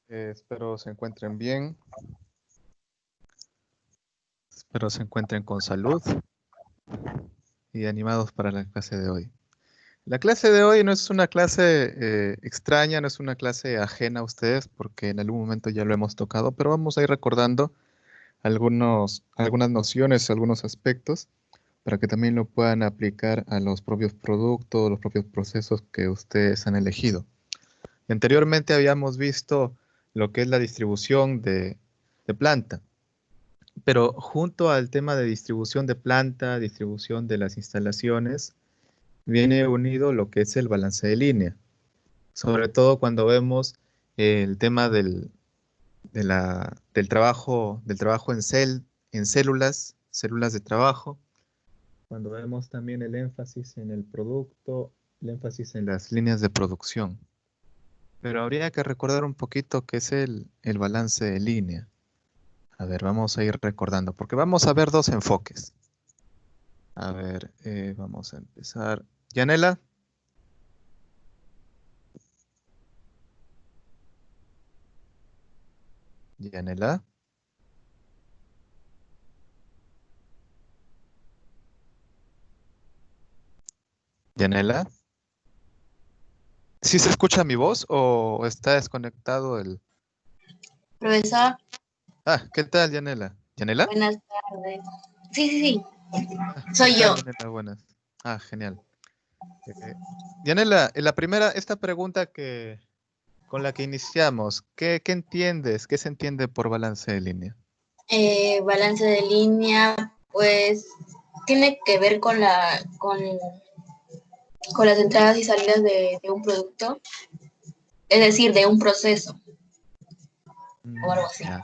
Espero se encuentren bien. Espero se encuentren con salud y animados para la clase de hoy. La clase de hoy no es una clase extraña, no es una clase ajena a ustedes, porque en algún momento ya lo hemos tocado, pero vamos a ir recordando algunas nociones, algunos aspectos, para que también lo puedan aplicar a los propios productos, los propios procesos que ustedes han elegido. Anteriormente habíamos visto lo que es la distribución de planta, pero junto al tema de distribución de planta, distribución de las instalaciones, viene unido lo que es el balance de línea, sobre todo cuando vemos el tema del trabajo en células de trabajo, cuando vemos también el énfasis en el producto, el énfasis en las líneas de producción. Pero habría que recordar un poquito qué es el balance de línea. A ver, vamos a ir recordando, porque vamos a ver dos enfoques. A ver, vamos a empezar. Yanela, Yanela, Yanela. ¿Sí se escucha mi voz o está desconectado el...? Profesor, Ah, ¿qué tal, Yanela? ¿Yanela? buenas tardes. Sí, sí, sí, ¿Qué soy tal, yo. Yanela? Buenas. Ah, genial. Yanela, esta pregunta con la que iniciamos, ¿qué entiendes? ¿Qué se entiende por balance de línea? Balance de línea, pues tiene que ver con las entradas y salidas de un producto, es decir, de un proceso o algo así. Ya,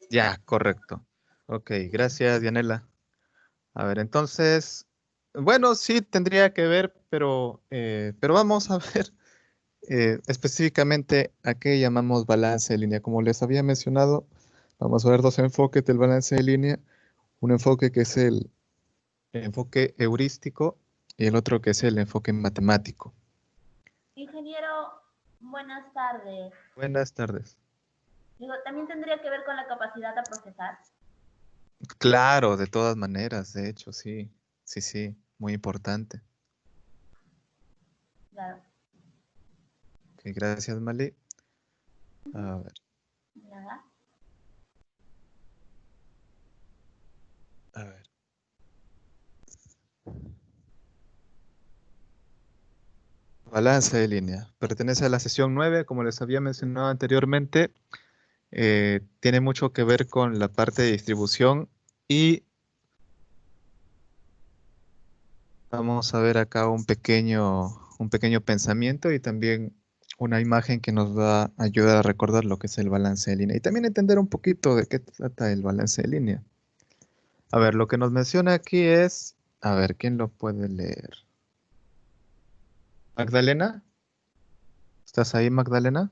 ya, correcto. Ok, gracias, Yanela. A ver, entonces, bueno, sí tendría que ver, pero vamos a ver específicamente a qué llamamos balance de línea. Como les había mencionado, vamos a ver dos enfoques del balance de línea. Un enfoque que es el enfoque heurístico y el otro que es el enfoque matemático. Ingeniero, buenas tardes. Buenas tardes. Digo, ¿también tendría que ver con la capacidad a procesar? Claro, de todas maneras, de hecho, sí, sí, sí, muy importante. Claro. Ok, gracias, Mali. A ver, Nada. a ver. Balance de línea. Pertenece a la sesión 9, como les había mencionado anteriormente. Tiene mucho que ver con la parte de distribución y vamos a ver acá un pequeño pensamiento y también una imagen que nos va a ayudar a recordar lo que es el balance de línea y también entender un poquito de qué trata el balance de línea. A ver, lo que nos menciona aquí es, a ver, ¿quién lo puede leer? ¿Magdalena? ¿Estás ahí, Magdalena?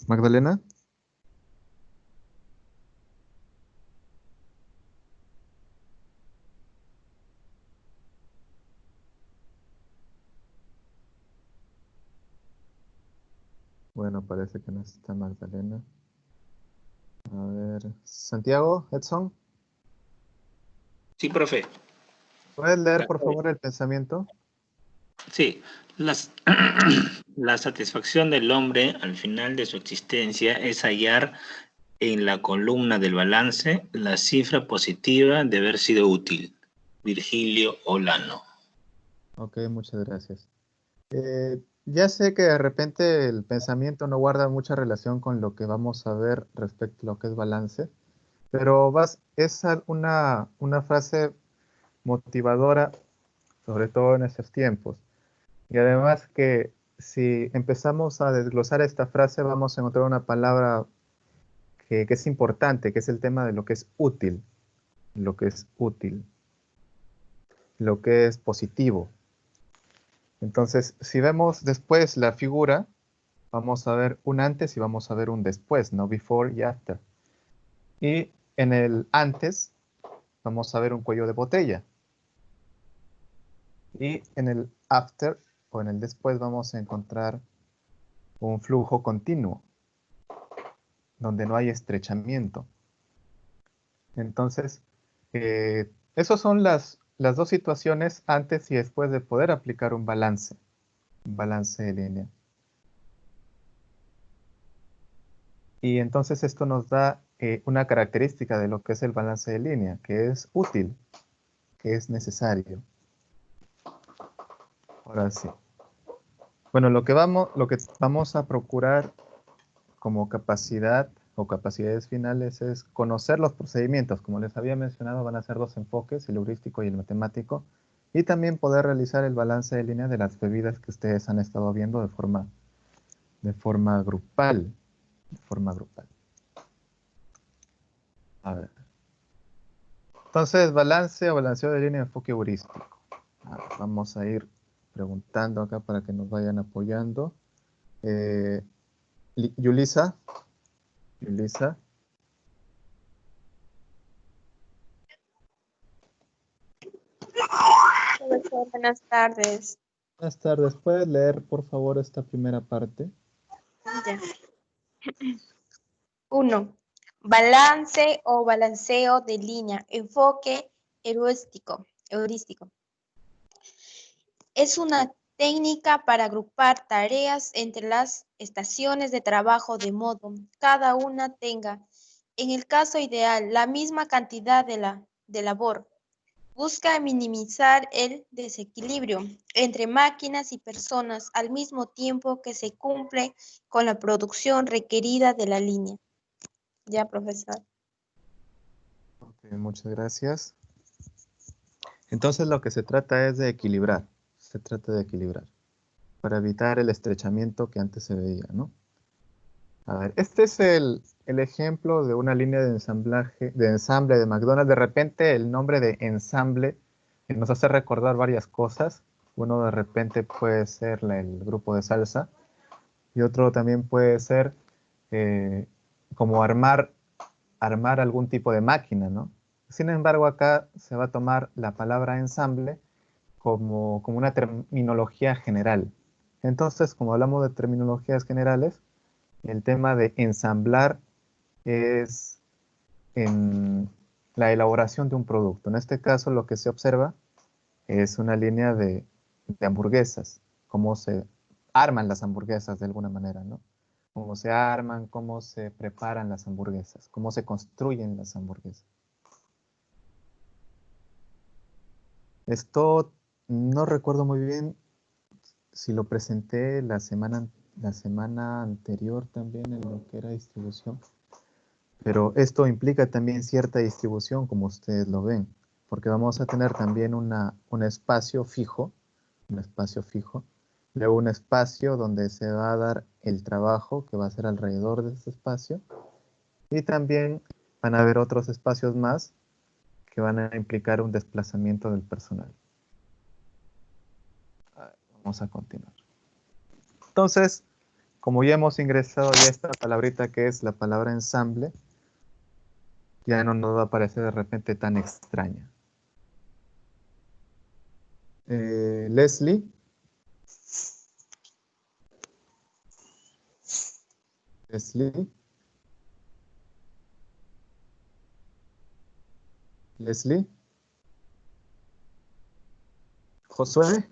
¿Magdalena? Bueno, parece que no está Magdalena. A ver, Santiago, Edson, Sí, profe. ¿puedes leer por favor el pensamiento? Sí, la satisfacción del hombre al final de su existencia es hallar en la columna del balance la cifra positiva de haber sido útil. Virgilio Olano. Ok, muchas gracias. Ya sé que de repente el pensamiento no guarda mucha relación con lo que vamos a ver respecto a lo que es balance, pero una frase motivadora, sobre todo en estos tiempos. Y además que si empezamos a desglosar esta frase, vamos a encontrar una palabra que es importante, que es el tema de lo que es útil, lo que es útil, lo que es positivo. Entonces, si vemos después la figura, vamos a ver un antes y vamos a ver un después, ¿no? Before y after. Y en el antes vamos a ver un cuello de botella. Y en el after o en el después vamos a encontrar un flujo continuo, donde no hay estrechamiento. Entonces, esas son las dos situaciones antes y después de poder aplicar un balance de línea. Y entonces esto nos da una característica de lo que es el balance de línea, que es útil, que es necesario. Ahora sí. Bueno, lo que vamos a procurar como capacidad o capacidades finales es conocer los procedimientos. Como les había mencionado, van a ser dos enfoques, el heurístico y el matemático, y también poder realizar el balance de línea de las bebidas que ustedes han estado viendo de forma grupal. A ver. Entonces, balance o balanceo de línea de enfoque heurístico. A ver, vamos a ir preguntando acá para que nos vayan apoyando. Yulisa. Profesor, buenas tardes. Buenas tardes. ¿Puedes leer, por favor, esta primera parte? Ya. 1. Balance o balanceo de línea. Enfoque heurístico. Es una técnica para agrupar tareas entre las estaciones de trabajo de modo cada una tenga, en el caso ideal, la misma cantidad de labor. Busca minimizar el desequilibrio entre máquinas y personas al mismo tiempo que se cumple con la producción requerida de la línea. Ya, profesor. Ok, muchas gracias. Entonces lo que se trata es de equilibrar. Se trata de equilibrar para evitar el estrechamiento que antes se veía, ¿no? A ver, este es el ejemplo de una línea de ensamble de McDonald's. De repente el nombre de ensamble nos hace recordar varias cosas. Uno de repente puede ser el grupo de salsa y otro también puede ser como armar algún tipo de máquina, ¿no? Sin embargo, acá se va a tomar la palabra ensamble como una terminología general. Entonces, como hablamos de terminologías generales, el tema de ensamblar es en la elaboración de un producto. En este caso, lo que se observa es una línea de hamburguesas, cómo se arman las hamburguesas de alguna manera, ¿no? Cómo se arman, cómo se preparan las hamburguesas, cómo se construyen las hamburguesas. Esto no recuerdo muy bien si lo presenté la semana anterior también en lo que era distribución, pero esto implica también cierta distribución, como ustedes lo ven, porque vamos a tener también un espacio fijo, luego un espacio donde se va a dar el trabajo que va a ser alrededor de ese espacio, y también van a haber otros espacios más que van a implicar un desplazamiento del personal. Vamos a continuar. Entonces, como ya hemos ingresado ya esta palabrita que es la palabra ensamble, ya no nos va a parecer de repente tan extraña. Leslie. Josué.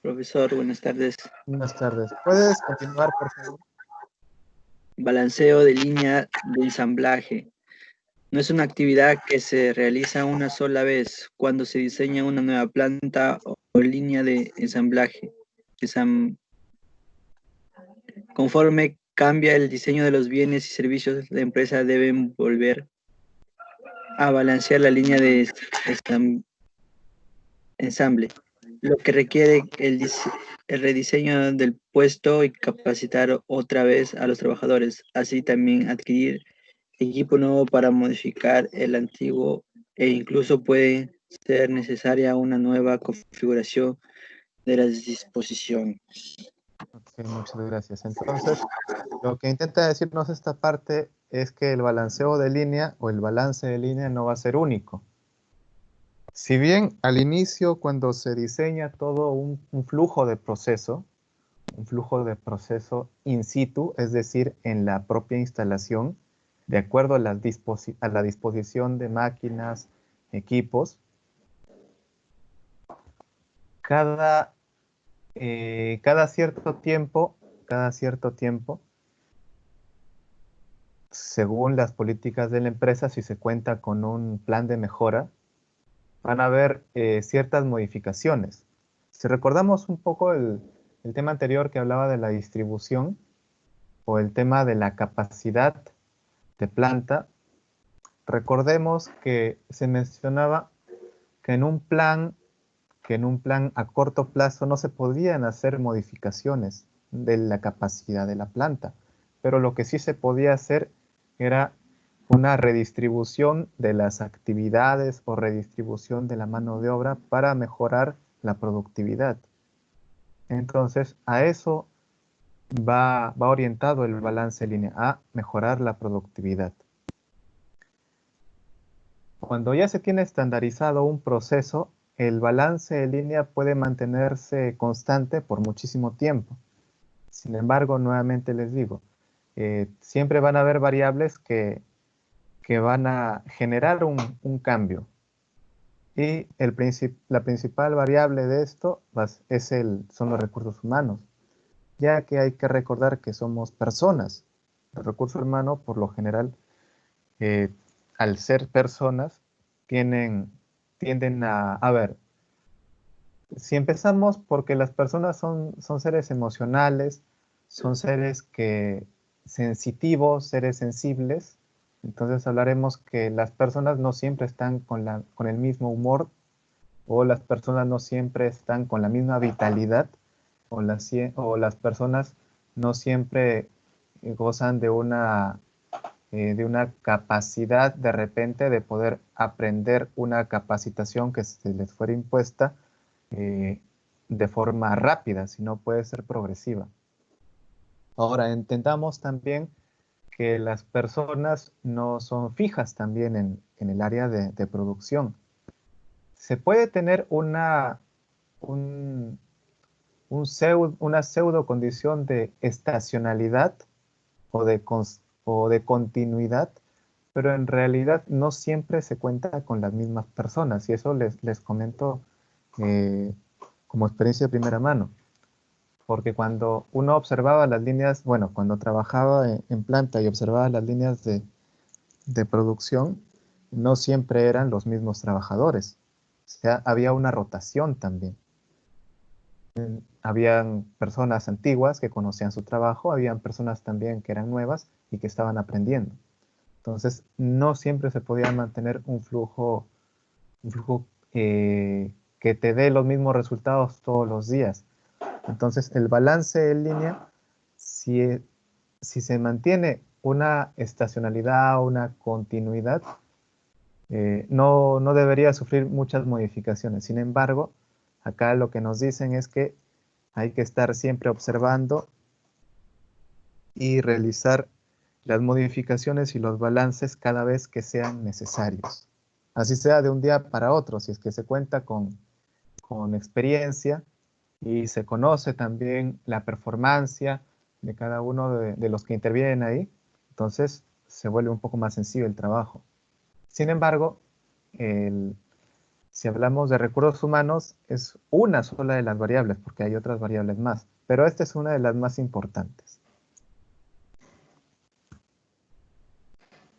Profesor, buenas tardes. Buenas tardes. ¿Puedes continuar, por favor? Balanceo de línea de ensamblaje. No es una actividad que se realiza una sola vez cuando se diseña una nueva planta o línea de ensamblaje. Conforme cambia el diseño de los bienes y servicios, la empresa debe volver a balancear la línea de ensamble, lo que requiere el rediseño del puesto y capacitar otra vez a los trabajadores, así también adquirir equipo nuevo para modificar el antiguo e incluso puede ser necesaria una nueva configuración de las disposiciones. Ok, muchas gracias. Entonces, lo que intenta decirnos esta parte es que el balanceo de línea o el balance de línea no va a ser único. Si bien al inicio, cuando se diseña todo un flujo de proceso, un flujo de proceso in situ, es decir, en la propia instalación, de acuerdo a la disposición de máquinas, equipos, cada cierto tiempo, según las políticas de la empresa, si se cuenta con un plan de mejora, van a haber ciertas modificaciones. Si recordamos un poco el tema anterior que hablaba de la distribución o el tema de la capacidad de planta, recordemos que se mencionaba que en un plan a corto plazo no se podían hacer modificaciones de la capacidad de la planta, pero lo que sí se podía hacer era una redistribución de las actividades o redistribución de la mano de obra para mejorar la productividad. Entonces, a eso va orientado el balance en línea, a mejorar la productividad. Cuando ya se tiene estandarizado un proceso, el balance en línea puede mantenerse constante por muchísimo tiempo. Sin embargo, nuevamente les digo, siempre van a haber variables que van a generar un cambio. Y la principal variable de esto son los recursos humanos, ya que hay que recordar que somos personas. El recurso humano, por lo general, al ser personas, tienden a ver, si empezamos porque las personas son seres emocionales, son seres sensitivos, seres sensibles, entonces hablaremos que las personas no siempre están con el mismo humor, o las personas no siempre están con la misma vitalidad, o las personas no siempre gozan de una capacidad de repente de poder aprender una capacitación que se les fuera impuesta de forma rápida, sino puede ser progresiva. Ahora, entendamos también que las personas no son fijas también en el área de producción. Se puede tener una pseudo condición de estacionalidad o de continuidad, pero en realidad no siempre se cuenta con las mismas personas, y eso les comento como experiencia de primera mano. Porque cuando uno observaba las líneas, bueno, cuando trabajaba en planta y observaba las líneas de producción, no siempre eran los mismos trabajadores. O sea, había una rotación también. Habían personas antiguas que conocían su trabajo, habían personas también que eran nuevas y que estaban aprendiendo. Entonces, no siempre se podía mantener un flujo que te dé los mismos resultados todos los días. Entonces, el balance en línea, si se mantiene una estacionalidad, una continuidad, no debería sufrir muchas modificaciones. Sin embargo, acá lo que nos dicen es que hay que estar siempre observando y realizar las modificaciones y los balances cada vez que sean necesarios. Así sea de un día para otro, si es que se cuenta con experiencia y se conoce también la performancia de cada uno de los que intervienen ahí, entonces se vuelve un poco más sencillo el trabajo. Sin embargo, si hablamos de recursos humanos, es una sola de las variables, porque hay otras variables más, pero esta es una de las más importantes.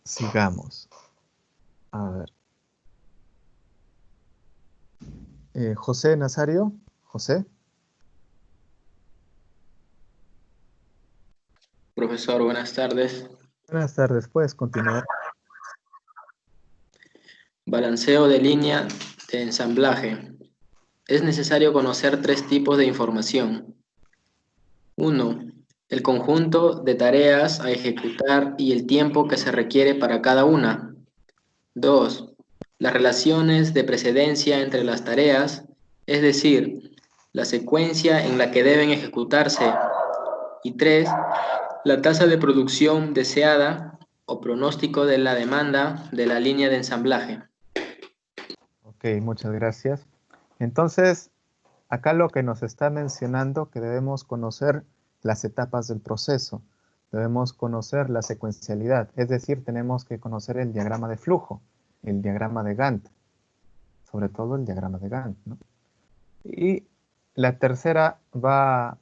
Sigamos. A ver. José Nazario. José. Profesor, buenas tardes. Buenas tardes, puedes continuar. Balanceo de línea de ensamblaje. Es necesario conocer 3 tipos de información. 1. El conjunto de tareas a ejecutar y el tiempo que se requiere para cada una. 2. Las relaciones de precedencia entre las tareas, es decir, la secuencia en la que deben ejecutarse. Y 3. La tasa de producción deseada o pronóstico de la demanda de la línea de ensamblaje. Ok, Ok, muchas gracias. Entonces, acá lo que nos está mencionando que debemos conocer las etapas del proceso, debemos conocer la secuencialidad, es decir, tenemos que conocer el diagrama de flujo, el diagrama de Gantt, sobre todo el diagrama de Gantt, ¿no? Y la tercera va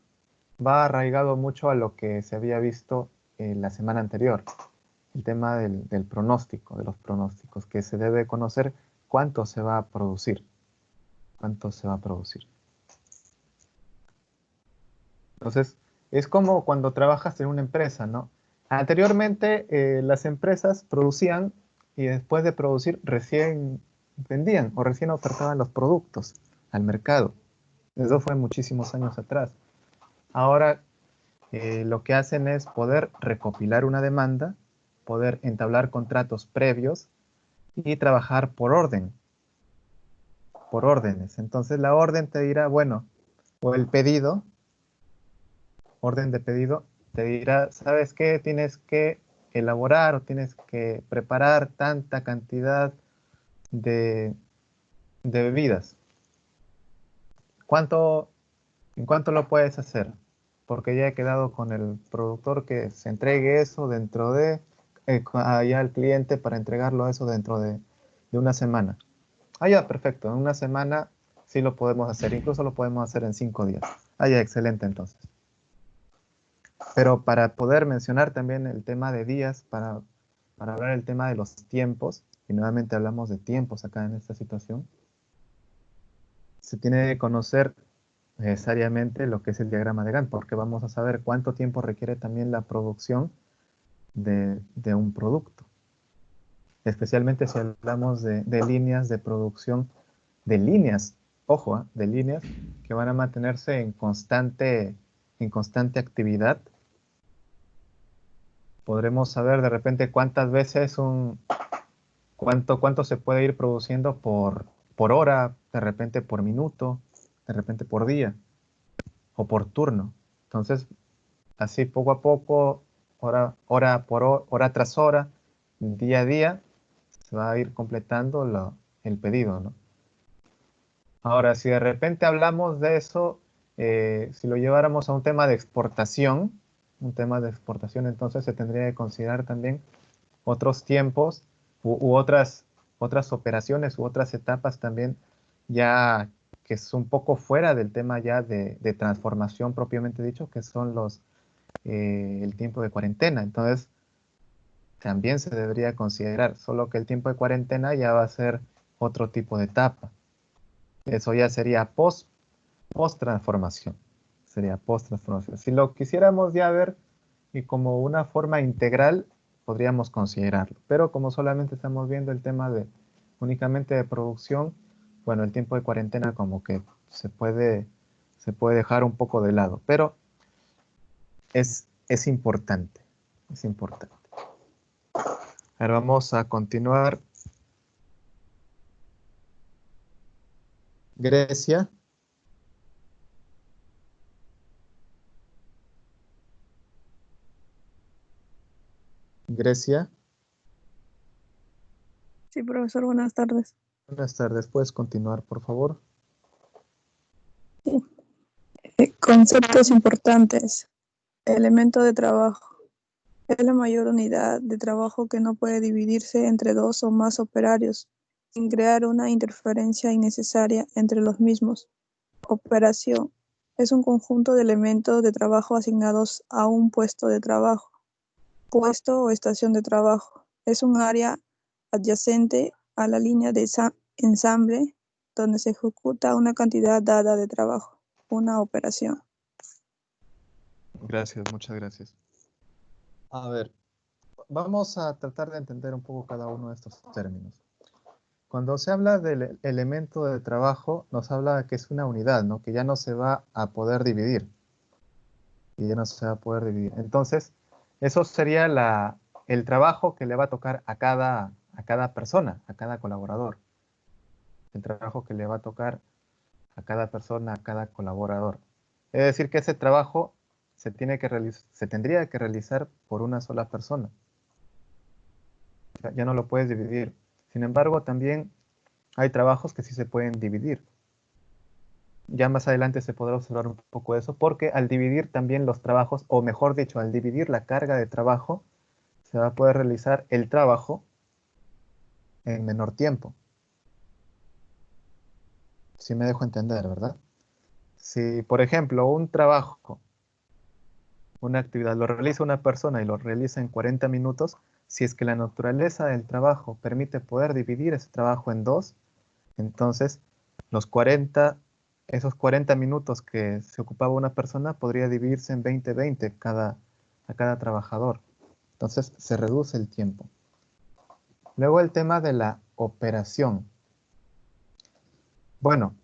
arraigado mucho a lo que se había visto la semana anterior, el tema del pronóstico, de los pronósticos, que se debe conocer cuánto se va a producir, cuánto se va a producir. Entonces, es como cuando trabajas en una empresa, ¿no? Anteriormente, las empresas producían y después de producir recién vendían o recién ofertaban los productos al mercado. Eso fue muchísimos años atrás. Ahora, lo que hacen es poder recopilar una demanda, poder entablar contratos previos y trabajar por orden, por órdenes. Entonces, la orden te dirá, bueno, o el pedido, orden de pedido, te dirá, ¿sabes qué? Tienes que elaborar o tienes que preparar tanta cantidad de, de bebidas. ¿En cuánto lo puedes hacer? Porque ya he quedado con el productor que se entregue eso dentro de, allá al cliente para entregarlo eso dentro de una semana. Ah, ya, perfecto. En una semana sí lo podemos hacer. Incluso lo podemos hacer en 5 días. Ah, ya, excelente entonces. Pero para poder mencionar también el tema de días, para hablar el tema de los tiempos, y nuevamente hablamos de tiempos acá en esta situación, se tiene que conocer necesariamente lo que es el diagrama de Gantt, porque vamos a saber cuánto tiempo requiere también la producción de un producto. Especialmente si hablamos de líneas de producción, de líneas, ojo, de líneas que van a mantenerse en constante actividad. Podremos saber de repente cuántas veces cuánto se puede ir produciendo por hora, de repente por minuto, de repente por día o por turno. Entonces, así poco a poco, hora tras hora, día a día, se va a ir completando el pedido, ¿no? Ahora, si de repente hablamos de eso, si lo lleváramos a un tema de exportación, entonces se tendría que considerar también otros tiempos u otras operaciones u otras etapas también ya que es un poco fuera del tema ya de transformación propiamente dicho, que son el tiempo de cuarentena. Entonces, también se debería considerar, solo que el tiempo de cuarentena ya va a ser otro tipo de etapa. Eso ya sería post-transformación. Sería post-transformación. Si lo quisiéramos ya ver y como una forma integral, podríamos considerarlo. Pero como solamente estamos viendo el tema únicamente de producción, bueno, el tiempo de cuarentena como que se puede dejar un poco de lado. Pero es importante. Es importante. Ahora vamos a continuar. Grecia. Grecia. Sí, profesor, buenas tardes. Buenas tardes. ¿Puedes continuar, por favor? Sí. Conceptos importantes. Elemento de trabajo. Es la mayor unidad de trabajo que no puede dividirse entre dos o más operarios sin crear una interferencia innecesaria entre los mismos. Operación. Es un conjunto de elementos de trabajo asignados a un puesto de trabajo. Puesto o estación de trabajo. Es un área adyacente a la línea de ensamble donde se ejecuta una cantidad dada de trabajo, una operación. Gracias, muchas gracias. A ver, vamos a tratar de entender un poco cada uno de estos términos. Cuando se habla del elemento de trabajo, nos habla de que es una unidad, ¿no? Que ya no se va a poder dividir. Entonces, eso sería el trabajo que le va a tocar a cada persona, a cada colaborador. El trabajo que le va a tocar a cada persona, a cada colaborador. Es decir, que ese trabajo se tendría que realizar por una sola persona. Ya no lo puedes dividir. Sin embargo, también hay trabajos que sí se pueden dividir. Ya más adelante se podrá observar un poco eso, porque al dividir también los trabajos, o mejor dicho, al dividir la carga de trabajo, se va a poder realizar el trabajo en menor tiempo. Si me dejo entender, ¿verdad? Si, por ejemplo, un trabajo, una actividad, lo realiza una persona y lo realiza en 40 minutos, si es que la naturaleza del trabajo permite poder dividir ese trabajo en dos, entonces esos 40 minutos que se ocupaba una persona podría dividirse en 20-20 a cada trabajador. Entonces se reduce el tiempo. Luego el tema de la operación. Bueno,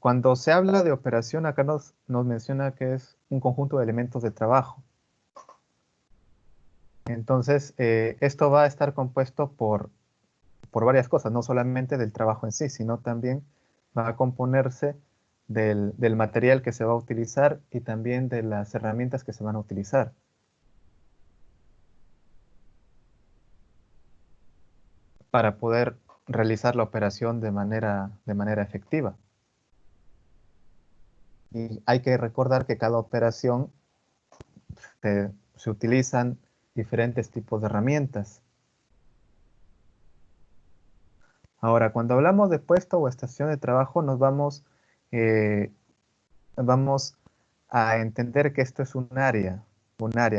cuando se habla de operación, acá nos menciona que es un conjunto de elementos de trabajo. Entonces, esto va a estar compuesto por varias cosas, no solamente del trabajo en sí, sino también va a componerse del material que se va a utilizar y también de las herramientas que se van a utilizar. Para poder realizar la operación de manera efectiva. Y hay que recordar que cada operación se utilizan diferentes tipos de herramientas. Ahora, cuando hablamos de puesto o estación de trabajo, nos vamos a entender que esto es un área.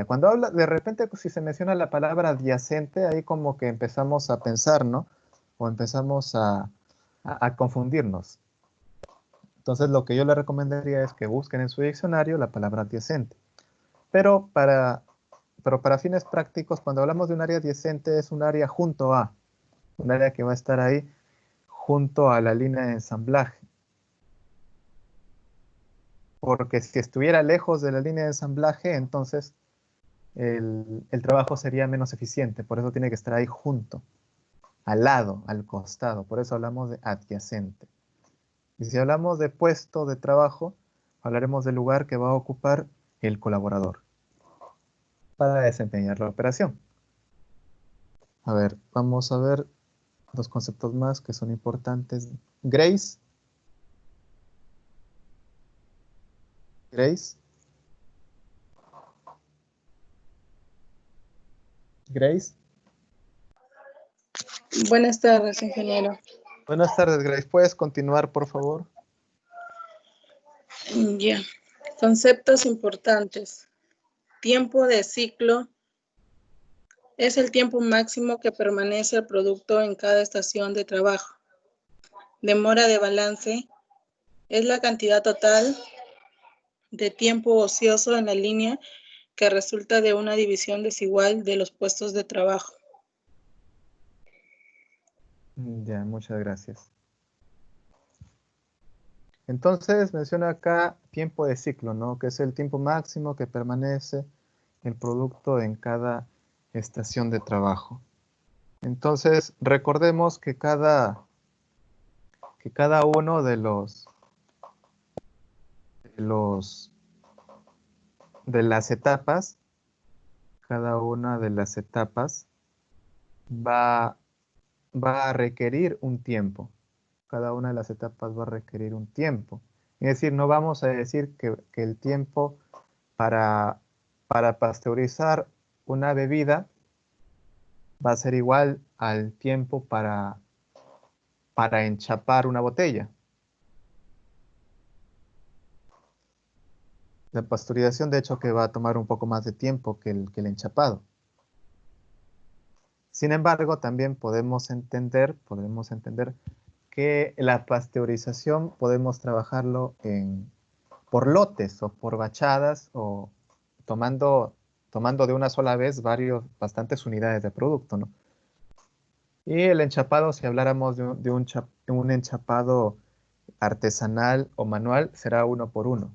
Cuando habla, de repente, si se menciona la palabra adyacente, ahí como que empezamos a pensar, ¿no? O empezamos a confundirnos. Entonces, lo que yo le recomendaría es que busquen en su diccionario la palabra adyacente. Pero para fines prácticos, cuando hablamos de un área adyacente, es un área junto a, un área que va a estar ahí junto a la línea de ensamblaje. Porque si estuviera lejos de la línea de ensamblaje, entonces el trabajo sería menos eficiente. Por eso tiene que estar ahí junto, al lado, al costado. Por eso hablamos de adyacente. Y si hablamos de puesto de trabajo, hablaremos del lugar que va a ocupar el colaborador para desempeñar la operación. A ver, vamos a ver dos conceptos más que son importantes. Grace. Grace. Grace. Buenas tardes, ingeniero. Buenas tardes, Grace. ¿Puedes continuar, por favor? Ya. Conceptos importantes. Tiempo de ciclo es el tiempo máximo que permanece el producto en cada estación de trabajo. Demora de balance es la cantidad total de tiempo ocioso en la línea que resulta de una división desigual de los puestos de trabajo. Ya, muchas gracias. Entonces menciona acá tiempo de ciclo, ¿no? Que es el tiempo máximo que permanece el producto en cada estación de trabajo. Entonces recordemos que cada uno de las etapas, cada una de las etapas va a requerir un tiempo. Cada una de las etapas va a requerir un tiempo. Es decir, no vamos a decir que el tiempo para pasteurizar una bebida va a ser igual al tiempo para enchapar una botella. La pasteurización, de hecho, que va a tomar un poco más de tiempo que el enchapado. Sin embargo, también podemos entender que la pasteurización podemos trabajarlo por lotes o por bachadas o tomando de una sola vez bastantes unidades de producto, ¿no? Y el enchapado, si habláramos de un enchapado artesanal o manual, será uno por uno,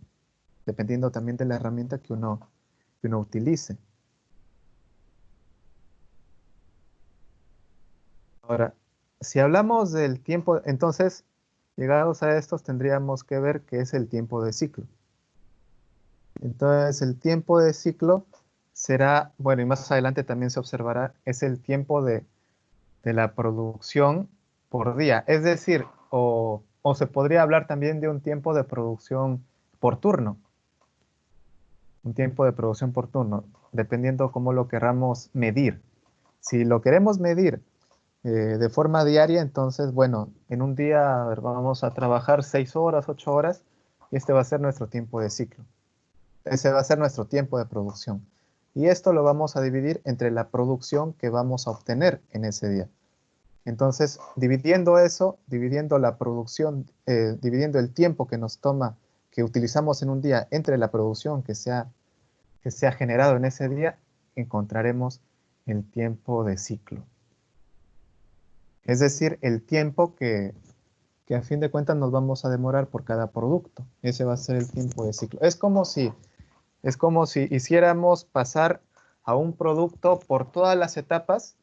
dependiendo también de la herramienta que uno utilice. Ahora, si hablamos del tiempo, entonces, llegados a estos, tendríamos que ver qué es el tiempo de ciclo. Entonces, el tiempo de ciclo será, bueno, y más adelante también se observará, es el tiempo de la producción por día. Es decir, o se podría hablar también de un tiempo de producción por turno. Un tiempo de producción por turno, dependiendo cómo lo queramos medir. Si lo queremos medir de forma diaria, entonces, bueno, en un día, a ver, vamos a trabajar 6 horas, 8 horas, y este va a ser nuestro tiempo de ciclo. Ese va a ser nuestro tiempo de producción. Y esto lo vamos a dividir entre la producción que vamos a obtener en ese día. Entonces, dividiendo eso, dividiendo la producción, dividiendo el tiempo que nos toma, que utilizamos en un día entre la producción que se ha generado en ese día, encontraremos el tiempo de ciclo. Es decir, el tiempo que a fin de cuentas nos vamos a demorar por cada producto. Ese va a ser el tiempo de ciclo. Es como si hiciéramos pasar a un producto por todas las etapas.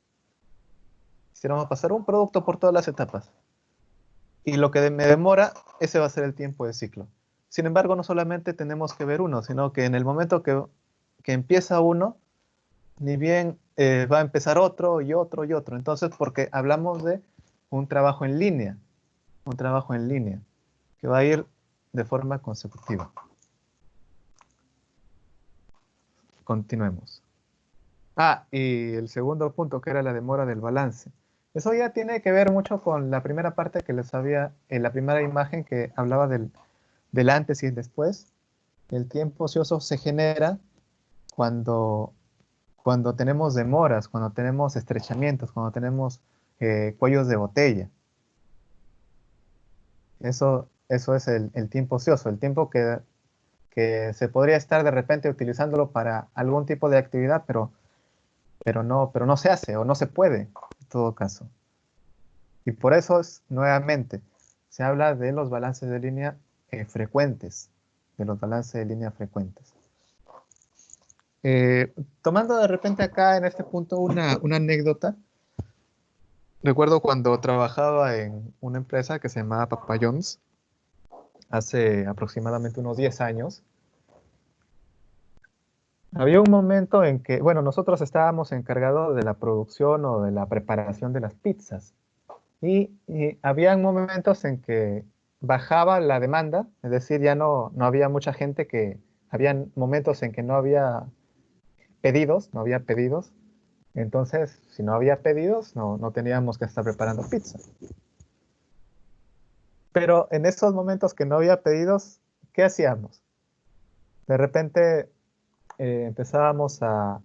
Hiciéramos pasar un producto por todas las etapas. Y lo que me demora, ese va a ser el tiempo de ciclo. Sin embargo, no solamente tenemos que ver uno, sino que en el momento que empieza uno, ni bien va a empezar otro y otro y otro. Entonces, porque hablamos de un trabajo en línea, que va a ir de forma consecutiva. Continuemos. Y el segundo punto, que era la demora del balance. Eso ya tiene que ver mucho con la primera parte que les había, en la primera imagen que hablaba del antes y el después. El tiempo ocioso se genera cuando tenemos demoras, cuando tenemos estrechamientos, cuando tenemos cuellos de botella. Eso es el tiempo ocioso, el tiempo que se podría estar de repente utilizándolo para algún tipo de actividad, pero no se hace o no se puede en todo caso. Y por eso nuevamente se habla de los balances de línea frecuentes, de los balances de línea frecuentes. Tomando de repente acá en este punto una anécdota, recuerdo cuando trabajaba en una empresa que se llamaba Papa John's, hace aproximadamente unos 10 años. Había un momento en que, bueno, nosotros estábamos encargados de la producción o de la preparación de las pizzas. Y habían momentos en que bajaba la demanda, es decir, ya no había mucha gente, habían momentos en que no había pedidos. Entonces, si no había pedidos, no teníamos que estar preparando pizza. Pero en esos momentos que no había pedidos, ¿qué hacíamos? De repente empezábamos a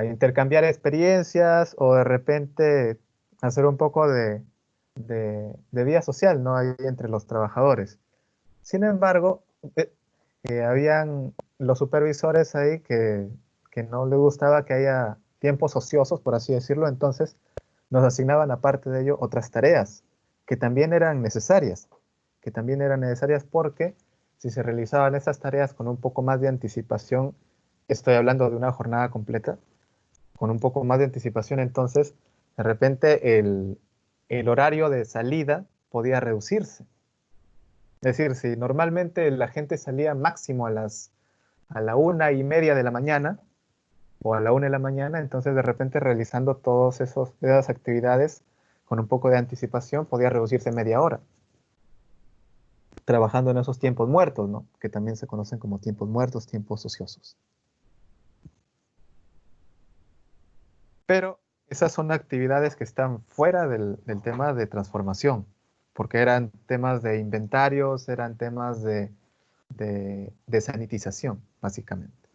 intercambiar experiencias o de repente hacer un poco de vida social, ¿no? Ahí entre los trabajadores. Sin embargo, habían los supervisores ahí que no les gustaba que haya tiempos ociosos, por así decirlo, entonces nos asignaban aparte de ello otras tareas que también eran necesarias, porque si se realizaban esas tareas con un poco más de anticipación, estoy hablando de una jornada completa, con un poco más de anticipación, entonces de repente el horario de salida podía reducirse. Es decir, si normalmente la gente salía máximo a la 1:30 de la mañana o a la 1 de la mañana, entonces de repente realizando todas esas actividades con un poco de anticipación podía reducirse media hora. Trabajando en esos tiempos muertos, ¿no? Que también se conocen como tiempos muertos, tiempos ociosos. Pero esas son actividades que están fuera del tema de transformación, porque eran temas de inventarios, eran temas de sanitización, básicamente.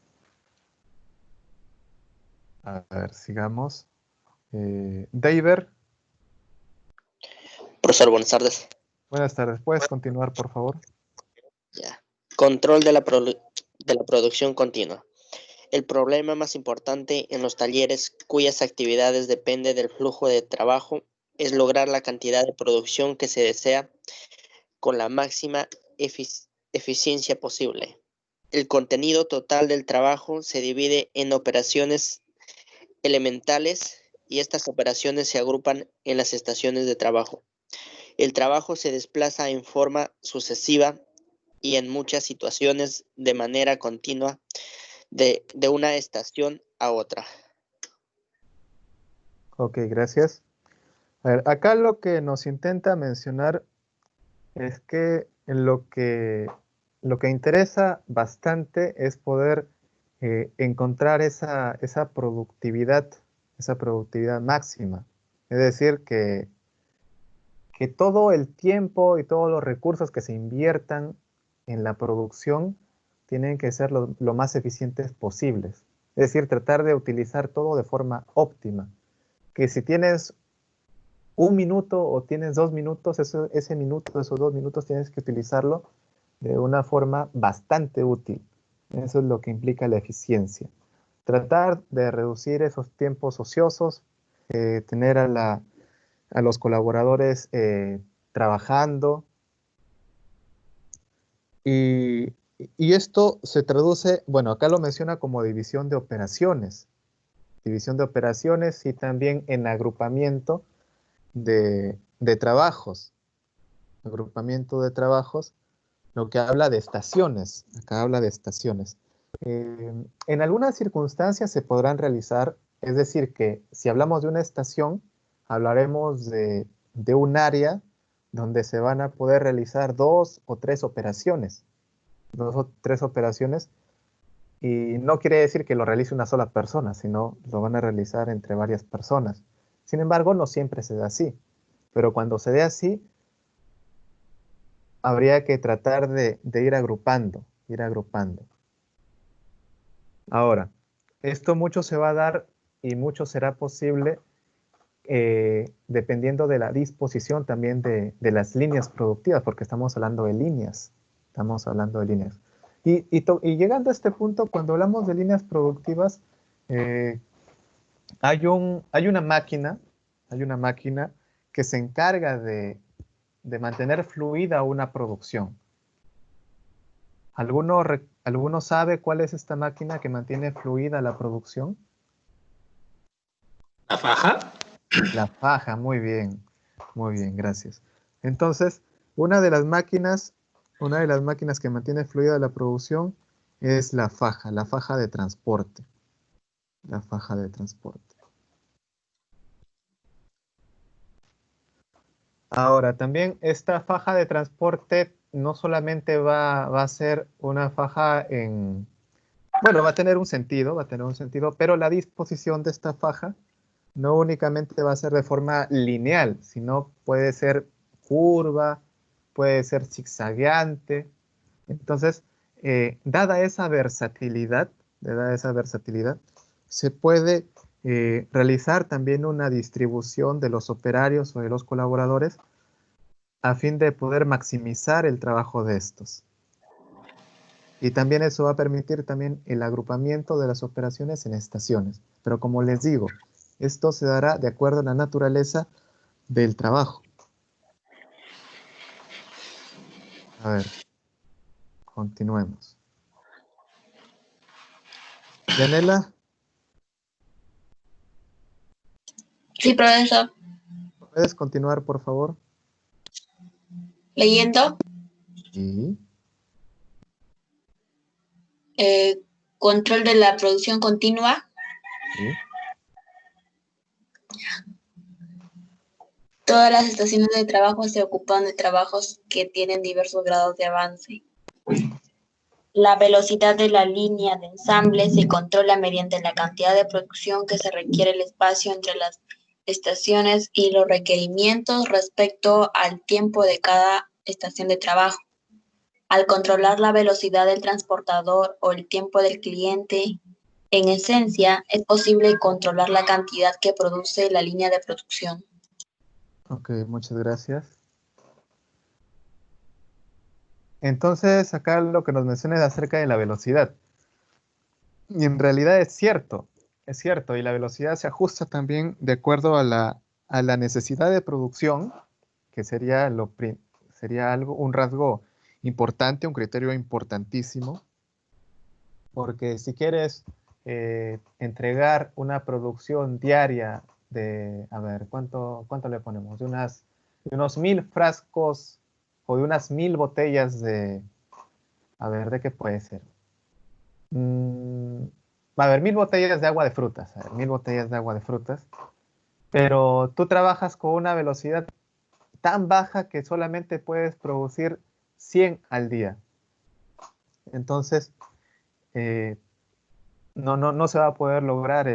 A ver, sigamos. David. Profesor, buenas tardes. Buenas tardes. ¿Puedes continuar, por favor? Ya. Control de la producción continua. El problema más importante en los talleres cuyas actividades dependen del flujo de trabajo es lograr la cantidad de producción que se desea con la máxima eficiencia posible. El contenido total del trabajo se divide en operaciones elementales y estas operaciones se agrupan en las estaciones de trabajo. El trabajo se desplaza en forma sucesiva y en muchas situaciones de manera continua de una estación a otra. Ok, gracias. A ver, acá lo que nos intenta mencionar es que lo que interesa bastante es poder encontrar esa productividad máxima. Es decir, que todo el tiempo y todos los recursos que se inviertan en la producción tienen que ser lo más eficientes posibles. Es decir, tratar de utilizar todo de forma óptima. Que si tienes 1 minuto o tienes 2 minutos, ese minuto, esos 2 minutos tienes que utilizarlo de una forma bastante útil. Eso es lo que implica la eficiencia. Tratar de reducir esos tiempos ociosos, tener a los colaboradores trabajando. Y esto se traduce, bueno, acá lo menciona como división de operaciones y también en agrupamiento de trabajos. Agrupamiento de trabajos, lo que habla de estaciones. Acá habla de estaciones. En algunas circunstancias se podrán realizar, es decir, que si hablamos de una estación, hablaremos de un área donde se van a poder realizar 2 o 3 operaciones. 2 o 3 operaciones, y no quiere decir que lo realice una sola persona, sino lo van a realizar entre varias personas. Sin embargo, no siempre se da así, pero cuando se dé así, habría que tratar de ir agrupando. Ahora, esto mucho se va a dar y mucho será posible dependiendo de la disposición también de las líneas productivas, porque estamos hablando de líneas. Y llegando a este punto, cuando hablamos de líneas productivas, hay una máquina que se encarga de mantener fluida una producción. ¿Alguno sabe cuál es esta máquina que mantiene fluida la producción? ¿La faja? La faja, muy bien, gracias. Entonces, una de las máquinas que mantiene fluida la producción es la faja de transporte. La faja de transporte. Ahora, también esta faja de transporte no solamente va a ser una faja bueno, va a tener un sentido, pero la disposición de esta faja no únicamente va a ser de forma lineal, sino puede ser curva, puede ser zigzagueante. Entonces, dada esa versatilidad, se puede realizar también una distribución de los operarios o de los colaboradores a fin de poder maximizar el trabajo de estos. Y también eso va a permitir también el agrupamiento de las operaciones en estaciones. Pero como les digo, esto se dará de acuerdo a la naturaleza del trabajo. A ver, continuemos. Yanela, Sí, profesor. ¿puedes continuar, por favor? Leyendo. Sí. Control de la producción continua. Sí. Todas las estaciones de trabajo se ocupan de trabajos que tienen diversos grados de avance. La velocidad de la línea de ensamble se controla mediante la cantidad de producción que se requiere, el espacio entre las estaciones y los requerimientos respecto al tiempo de cada estación de trabajo. Al controlar la velocidad del transportador o el tiempo del cliente, en esencia, es posible controlar la cantidad que produce la línea de producción. Ok, muchas gracias. Entonces, acá lo que nos menciona es acerca de la velocidad. Y en realidad es cierto, y la velocidad se ajusta también de acuerdo a la necesidad de producción, que sería un rasgo importante, un criterio importantísimo, porque si quieres entregar una producción diaria a ver, ¿cuánto le ponemos? De unos 1000 frascos o de unas 1000 botellas a ver, ¿de qué puede ser? A ver, 1000 botellas de agua de frutas. A ver, 1000 botellas de agua de frutas. pero tú trabajas con una velocidad tan baja que solamente puedes producir 100 al día. Entonces, no se va a poder lograr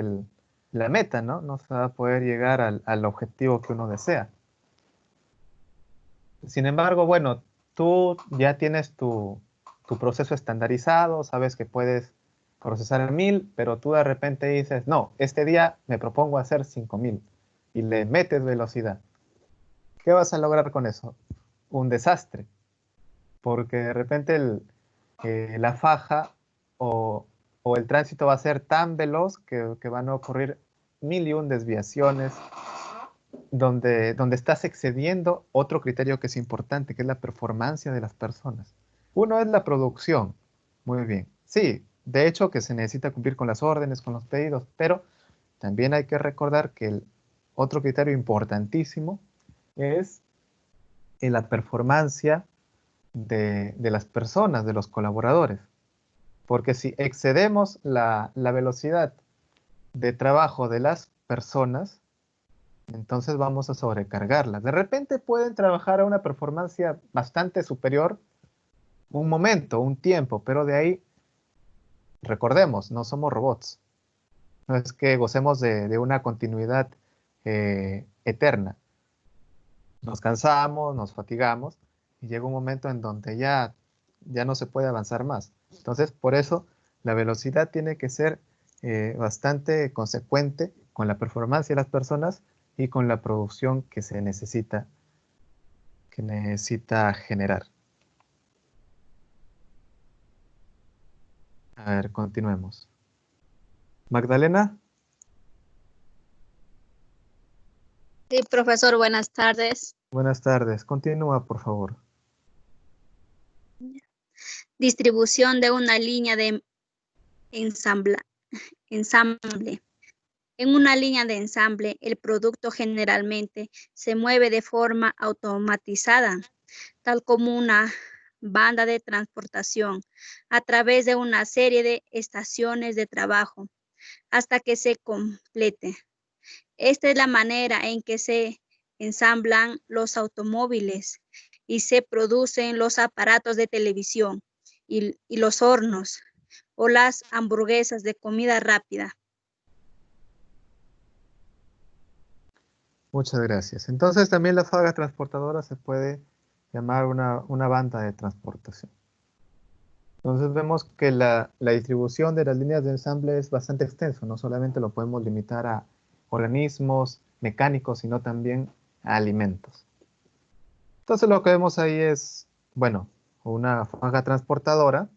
la meta, ¿no? No se va a poder llegar al objetivo que uno desea. Sin embargo, bueno, tú ya tienes tu proceso estandarizado, sabes que puedes procesar 1000, pero tú de repente dices, no, este día me propongo hacer 5000 y le metes velocidad. ¿Qué vas a lograr con eso? Un desastre, porque de repente la faja o el tránsito va a ser tan veloz que van a ocurrir 1001 desviaciones, donde estás excediendo otro criterio que es importante, que es la performance de las personas. Uno es la producción. Muy bien. Sí, de hecho que se necesita cumplir con las órdenes, con los pedidos, pero también hay que recordar que el otro criterio importantísimo es la performance de las personas, de los colaboradores. Porque si excedemos la velocidad de trabajo de las personas, entonces vamos a sobrecargarlas. De repente pueden trabajar a una performance bastante superior un momento, un tiempo, pero de ahí, recordemos, no somos robots. No es que gocemos de una continuidad eterna. Nos cansamos, nos fatigamos y llega un momento en donde ya no se puede avanzar más. Entonces, por eso la velocidad tiene que ser bastante consecuente con la performance de las personas y con la producción que se necesita generar. A ver, continuemos. Magdalena. Sí, profesor, buenas tardes. Buenas tardes. Continúa, por favor. Distribución de una línea de ensamble. En una línea de ensamble, el producto generalmente se mueve de forma automatizada, tal como una banda de transportación, a través de una serie de estaciones de trabajo, hasta que se complete. Esta es la manera en que se ensamblan los automóviles y se producen los aparatos de televisión y los hornos o las hamburguesas de comida rápida. Muchas gracias. Entonces también la faga transportadora se puede llamar una banda de transportación. Entonces vemos que la distribución de las líneas de ensamble es bastante extenso. No solamente lo podemos limitar a organismos mecánicos, sino también a alimentos. Entonces lo que vemos ahí es, bueno, una faja transportadora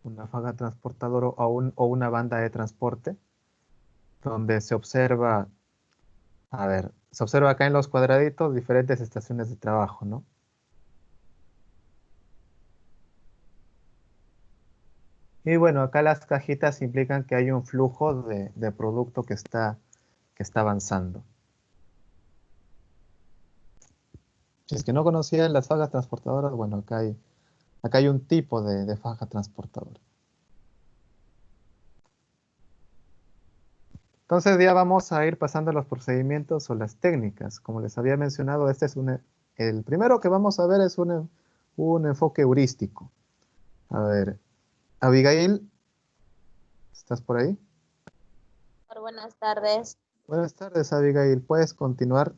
o una banda de transporte, donde se observa, se observa acá en los cuadraditos diferentes estaciones de trabajo, ¿no? Y bueno, acá las cajitas implican que hay un flujo de producto que está avanzando. Si es que no conocían las fajas transportadoras, bueno, acá hay un tipo de faja transportadora. Entonces ya vamos a ir pasando a los procedimientos o las técnicas. Como les había mencionado, el primero que vamos a ver es un enfoque heurístico. A ver, Abigail, ¿estás por ahí? Buenas tardes. Buenas tardes, Abigail. ¿Puedes continuar?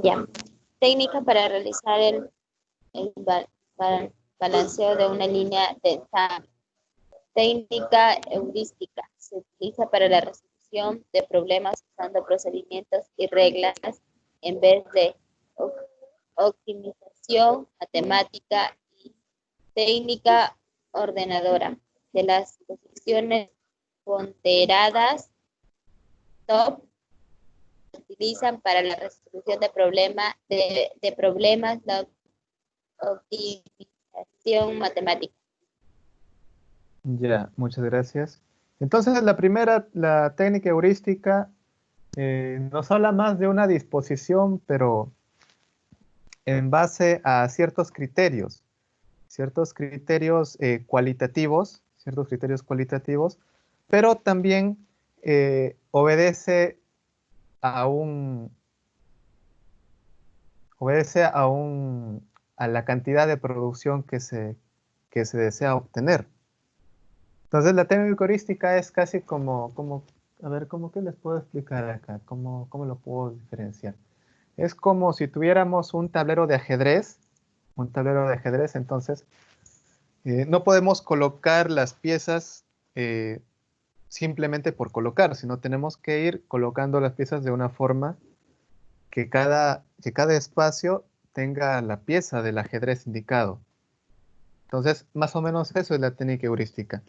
Ya. Técnica para realizar el balanceo de una línea de ensamble. Técnica heurística. Se utiliza para la resolución de problemas usando procedimientos y reglas en vez de optimización matemática y técnica ordenadora de las posiciones ponderadas top se utilizan para la resolución de problemas la optimización matemática. Ya, muchas gracias. Entonces, la técnica heurística nos habla más de una disposición, pero en base a ciertos criterios cualitativos, pero también obedece a la cantidad de producción que se desea obtener. Entonces la técnica heurística es casi a ver, ¿cómo que les puedo explicar acá? ¿Cómo lo puedo diferenciar? Es como si tuviéramos un tablero de ajedrez, entonces no podemos colocar las piezas simplemente por colocar, sino tenemos que ir colocando las piezas de una forma que cada espacio tenga la pieza del ajedrez indicado. Entonces, más o menos eso es la técnica heurística.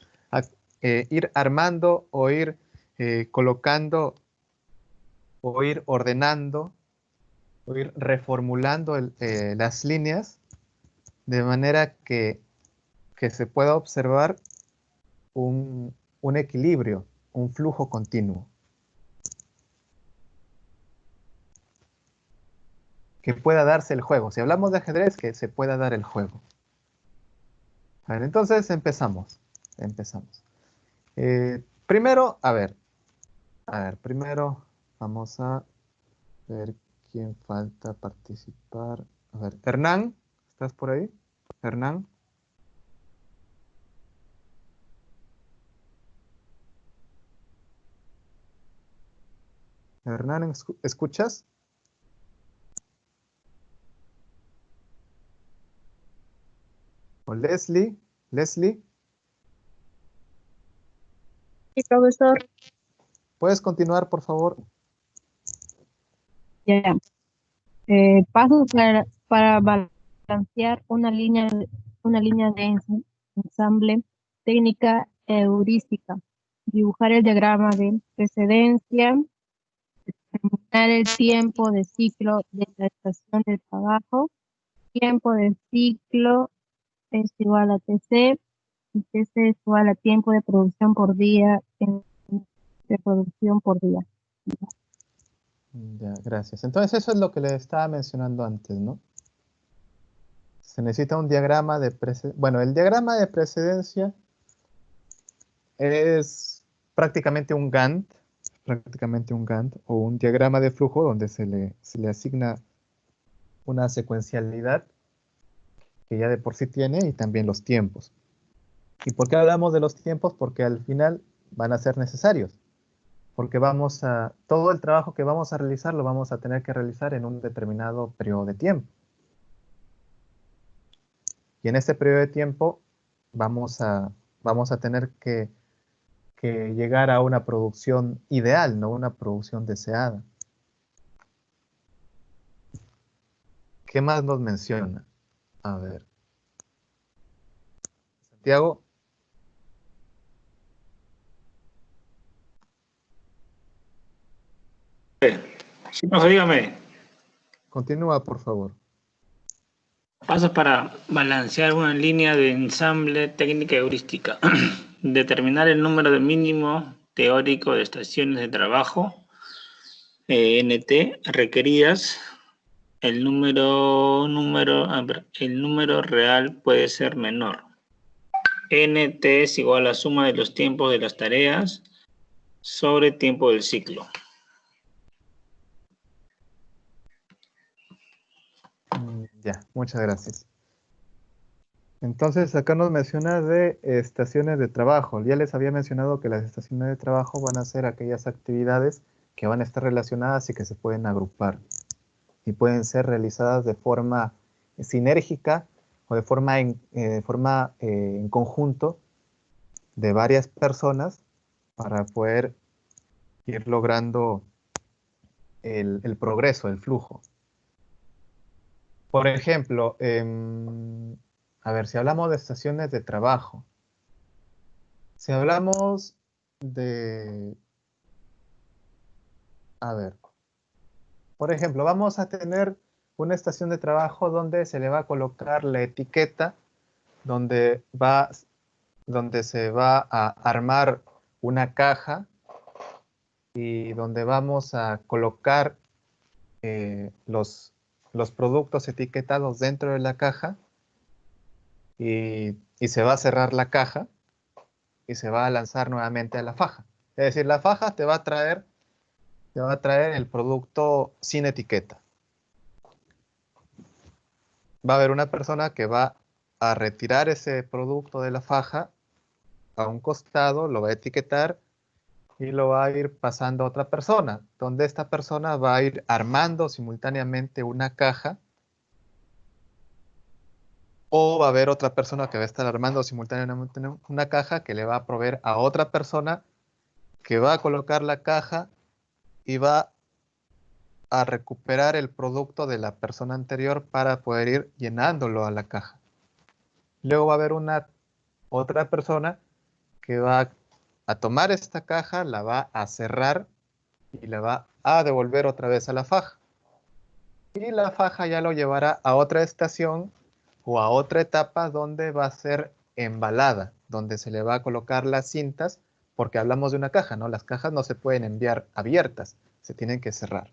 Ir armando o ir colocando o ir ordenando o ir reformulando las líneas de manera que se pueda observar un equilibrio, un flujo continuo. Que pueda darse el juego. Si hablamos de ajedrez, que se pueda dar el juego. A ver, entonces empezamos. Primero, primero vamos a ver quién falta participar. A ver, Hernán, ¿estás por ahí? Hernán. Hernán, ¿escuchas? O Leslie. Leslie. Sí, profesor. ¿Puedes continuar, por favor? Ya. Pasos para balancear una línea de ensamble, técnica heurística. Dibujar el diagrama de precedencia, determinar el tiempo de ciclo de la estación de trabajo. Tiempo de ciclo es igual a TC, y TC es igual a tiempo de producción por día, de producción por día. Ya, gracias. Entonces eso es lo que le estaba mencionando antes, ¿no? Se necesita un diagrama de precedencia. Bueno, el diagrama de precedencia es prácticamente un Gantt o un diagrama de flujo donde se le asigna una secuencialidad que ya de por sí tiene y también los tiempos. ¿Y por qué hablamos de los tiempos? Porque al final van a ser necesarios. Porque todo el trabajo que vamos a realizar lo vamos a tener que realizar en un determinado periodo de tiempo. Y en ese periodo de tiempo vamos a tener que llegar a una producción ideal, no una producción deseada. ¿Qué más nos menciona? A ver. Santiago. Sí, no, dígame. Continúa, por favor. Pasos para balancear una línea de ensamble, técnica heurística. Determinar el número de mínimo teórico de estaciones de trabajo, NT, requeridas. El número real puede ser menor. NT es igual a la suma de los tiempos de las tareas sobre tiempo del ciclo. Ya, muchas gracias. Entonces, acá nos menciona de estaciones de trabajo. Ya les había mencionado que las estaciones de trabajo van a ser aquellas actividades que van a estar relacionadas y que se pueden agrupar. Y pueden ser realizadas de forma sinérgica o de forma en conjunto de varias personas para poder ir logrando el progreso, el flujo. Por ejemplo, a ver, si hablamos de estaciones de trabajo, si hablamos de... A ver, por ejemplo, vamos a tener una estación de trabajo donde se le va a colocar la etiqueta, donde se va a armar una caja y donde vamos a colocar los productos etiquetados dentro de la caja y se va a cerrar la caja y se va a lanzar nuevamente a la faja. Es decir, la faja te va a traer el producto sin etiqueta. Va a haber una persona que va a retirar ese producto de la faja a un costado, lo va a etiquetar y lo va a ir pasando a otra persona, donde esta persona va a ir armando simultáneamente una caja, o va a haber otra persona que va a estar armando simultáneamente una caja que le va a proveer a otra persona que va a colocar la caja y va a recuperar el producto de la persona anterior para poder ir llenándolo a la caja. Luego va a haber otra persona que va a tomar esta caja, la va a cerrar y la va a devolver otra vez a la faja. Y la faja ya lo llevará a otra estación o a otra etapa donde va a ser embalada, donde se le va a colocar las cintas, porque hablamos de una caja, ¿no? Las cajas no se pueden enviar abiertas, se tienen que cerrar.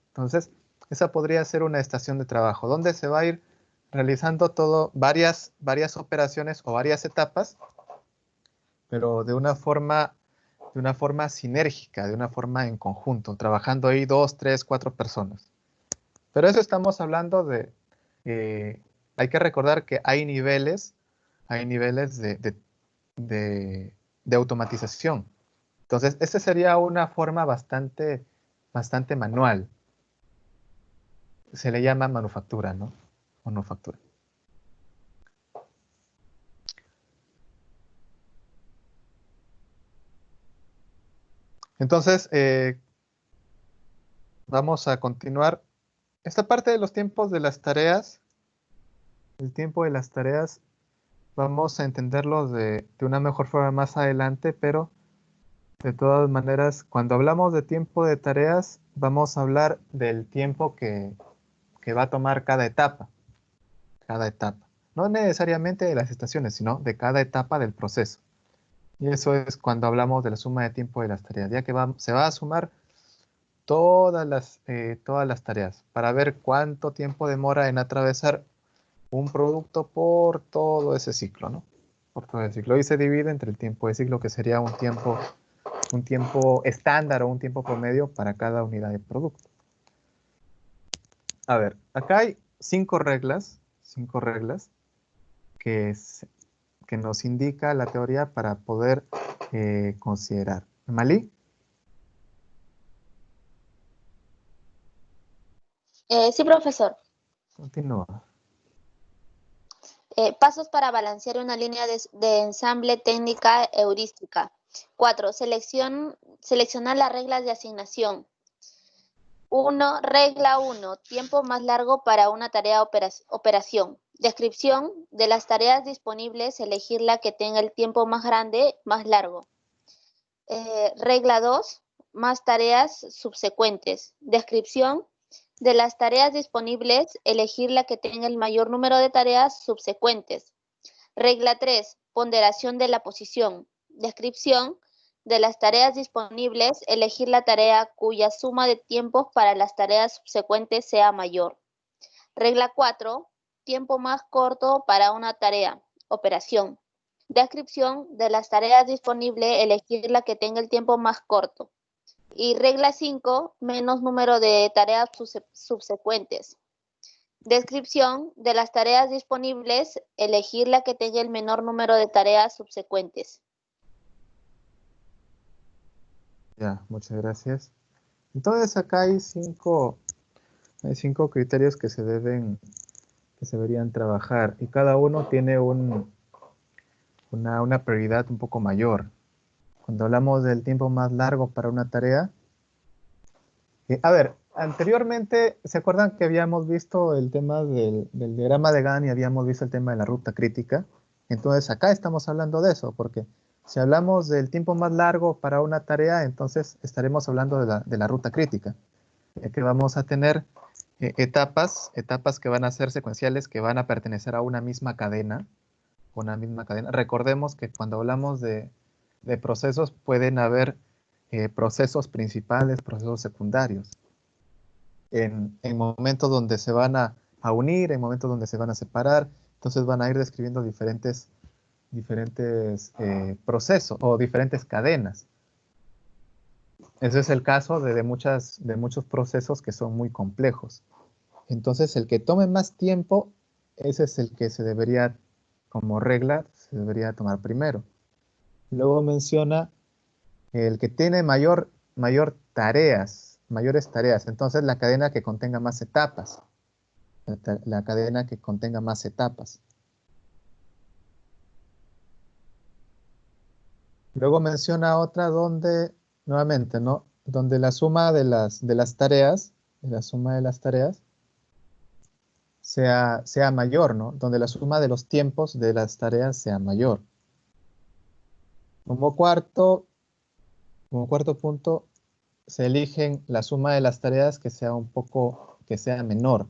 Entonces, esa podría ser una estación de trabajo, donde se va a ir realizando varias operaciones o varias etapas, pero de una forma sinérgica, de una forma en conjunto, trabajando ahí 2, 3, 4 personas. Pero eso estamos hablando de, hay que recordar que hay niveles de automatización. Entonces, esa sería una forma bastante manual. Se le llama manufactura, ¿no? Manufactura. Entonces, vamos a continuar. Esta parte de los tiempos de las tareas, el tiempo de las tareas, vamos a entenderlo de una mejor forma más adelante, pero de todas maneras, cuando hablamos de tiempo de tareas, vamos a hablar del tiempo que va a tomar cada etapa. Cada etapa. No necesariamente de las estaciones, sino de cada etapa del proceso. Y eso es cuando hablamos de la suma de tiempo de las tareas, ya que se va a sumar todas las tareas para ver cuánto tiempo demora en atravesar un producto por todo ese ciclo, ¿no? Por todo el ciclo. Y se divide entre el tiempo de ciclo, que sería un tiempo estándar o un tiempo promedio para cada unidad de producto. A ver, acá hay 5 reglas que nos indica la teoría para poder considerar. ¿Malí? Sí, profesor. Continúa. Pasos para balancear una línea de ensamble técnica heurística. 4. Seleccionar las reglas de asignación. 1. Regla 1. Tiempo más largo para una tarea operación. Descripción de las tareas disponibles, elegir la que tenga el tiempo más grande, más largo. Regla 2. Más tareas subsecuentes. Descripción de las tareas disponibles, elegir la que tenga el mayor número de tareas subsecuentes. Regla 3. Ponderación de la posición. Descripción de las tareas disponibles, elegir la tarea cuya suma de tiempos para las tareas subsecuentes sea mayor. Regla 4. Tiempo más corto para una tarea. Operación. Descripción de las tareas disponibles, elegir la que tenga el tiempo más corto. Y regla 5, menos número de tareas subsecuentes. Descripción de las tareas disponibles, elegir la que tenga el menor número de tareas subsecuentes. Ya, muchas gracias. Entonces acá hay 5 criterios que se deberían trabajar, y cada uno tiene una prioridad un poco mayor. Cuando hablamos del tiempo más largo para una tarea, a ver, anteriormente, ¿se acuerdan que habíamos visto el tema del diagrama de Gantt y habíamos visto el tema de la ruta crítica? Entonces acá estamos hablando de eso, porque si hablamos del tiempo más largo para una tarea, entonces estaremos hablando de la ruta crítica, ya que vamos a tener etapas que van a ser secuenciales, que van a pertenecer a una misma cadena. Recordemos que cuando hablamos de procesos, pueden haber procesos principales, procesos secundarios. En momentos donde se van a unir, en momentos donde se van a separar, entonces van a ir describiendo diferentes procesos o diferentes cadenas. Ese es el caso de muchos procesos que son muy complejos. Entonces, el que tome más tiempo, ese es el que se debería, como regla, se debería tomar primero. Luego menciona el que tiene mayores tareas. Entonces, la cadena que contenga más etapas. La cadena que contenga más etapas. Luego menciona otra donde, nuevamente, ¿no? Donde la suma de las tareas, sea mayor, ¿no? Donde la suma de los tiempos de las tareas sea mayor. Como cuarto punto, se eligen la suma de las tareas que sea menor.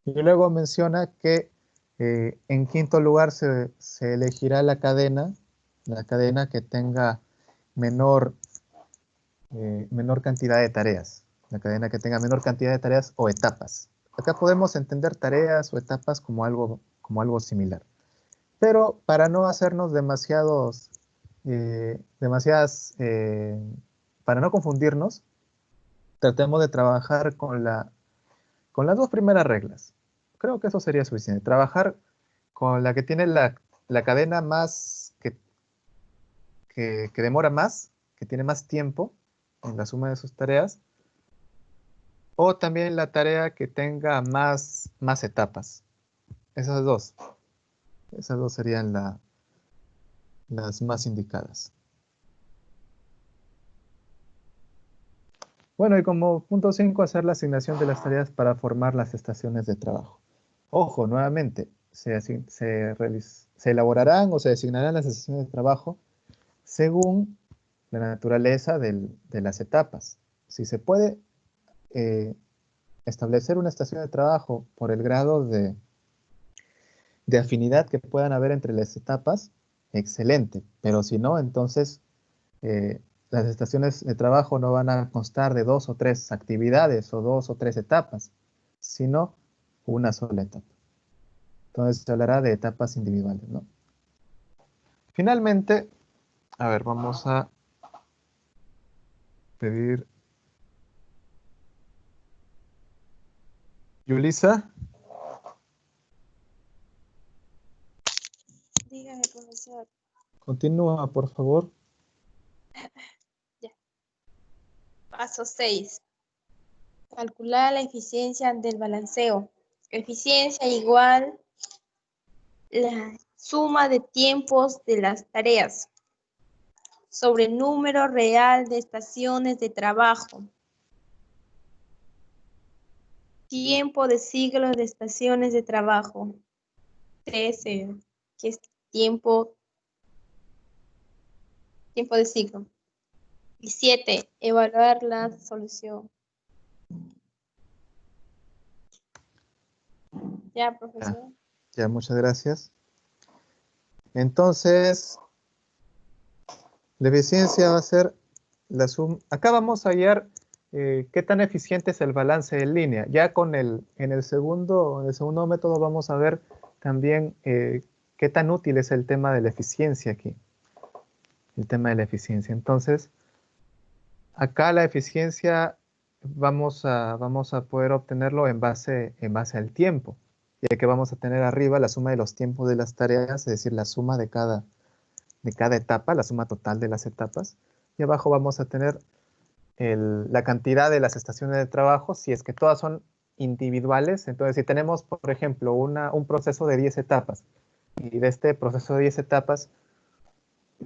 Y luego menciona que en quinto lugar se elegirá la cadena que tenga menor cantidad de tareas. La cadena que tenga menor cantidad de tareas o etapas. Acá podemos entender tareas o etapas como algo similar. Pero para no hacernos para no confundirnos, tratemos de trabajar con las dos primeras reglas. Creo que eso sería suficiente. Trabajar con la que tiene la cadena más que demora más, que tiene más tiempo en la suma de sus tareas, o también la tarea que tenga más etapas. Esas dos serían las más indicadas. Bueno, y como punto 5, hacer la asignación de las tareas para formar las estaciones de trabajo. Ojo, nuevamente, se elaborarán o se designarán las estaciones de trabajo según la naturaleza de las etapas. Si se puede establecer una estación de trabajo por el grado de afinidad que puedan haber entre las etapas, excelente. Pero si no, entonces las estaciones de trabajo no van a constar de 2 o 3 actividades o 2 o 3 etapas, sino una sola etapa. Entonces se hablará de etapas individuales, ¿no? Finalmente, a ver, vamos a pedir... Yulisa. Dígame, profesor. Continúa, por favor. Ya. Paso 6. Calcular la eficiencia del balanceo. Eficiencia igual la suma de tiempos de las tareas sobre el número real de estaciones de trabajo. Tiempo de ciclos de estaciones de trabajo. 13, que es tiempo de ciclo. Y 7, evaluar la solución. Ya, profesor. Ya, muchas gracias. Entonces, la eficiencia va a ser la suma. Acá vamos a hallar qué tan eficiente es el balance en línea. Ya en el segundo método vamos a ver también qué tan útil es el tema de la eficiencia aquí. El tema de la eficiencia. Entonces, acá la eficiencia vamos a poder obtenerlo en base al tiempo, ya que vamos a tener arriba la suma de los tiempos de las tareas, es decir, la suma de cada etapa, la suma total de las etapas, y abajo vamos a tener la cantidad de las estaciones de trabajo, si es que todas son individuales. Entonces, si tenemos, por ejemplo, un proceso de 10 etapas, y de este proceso de 10 etapas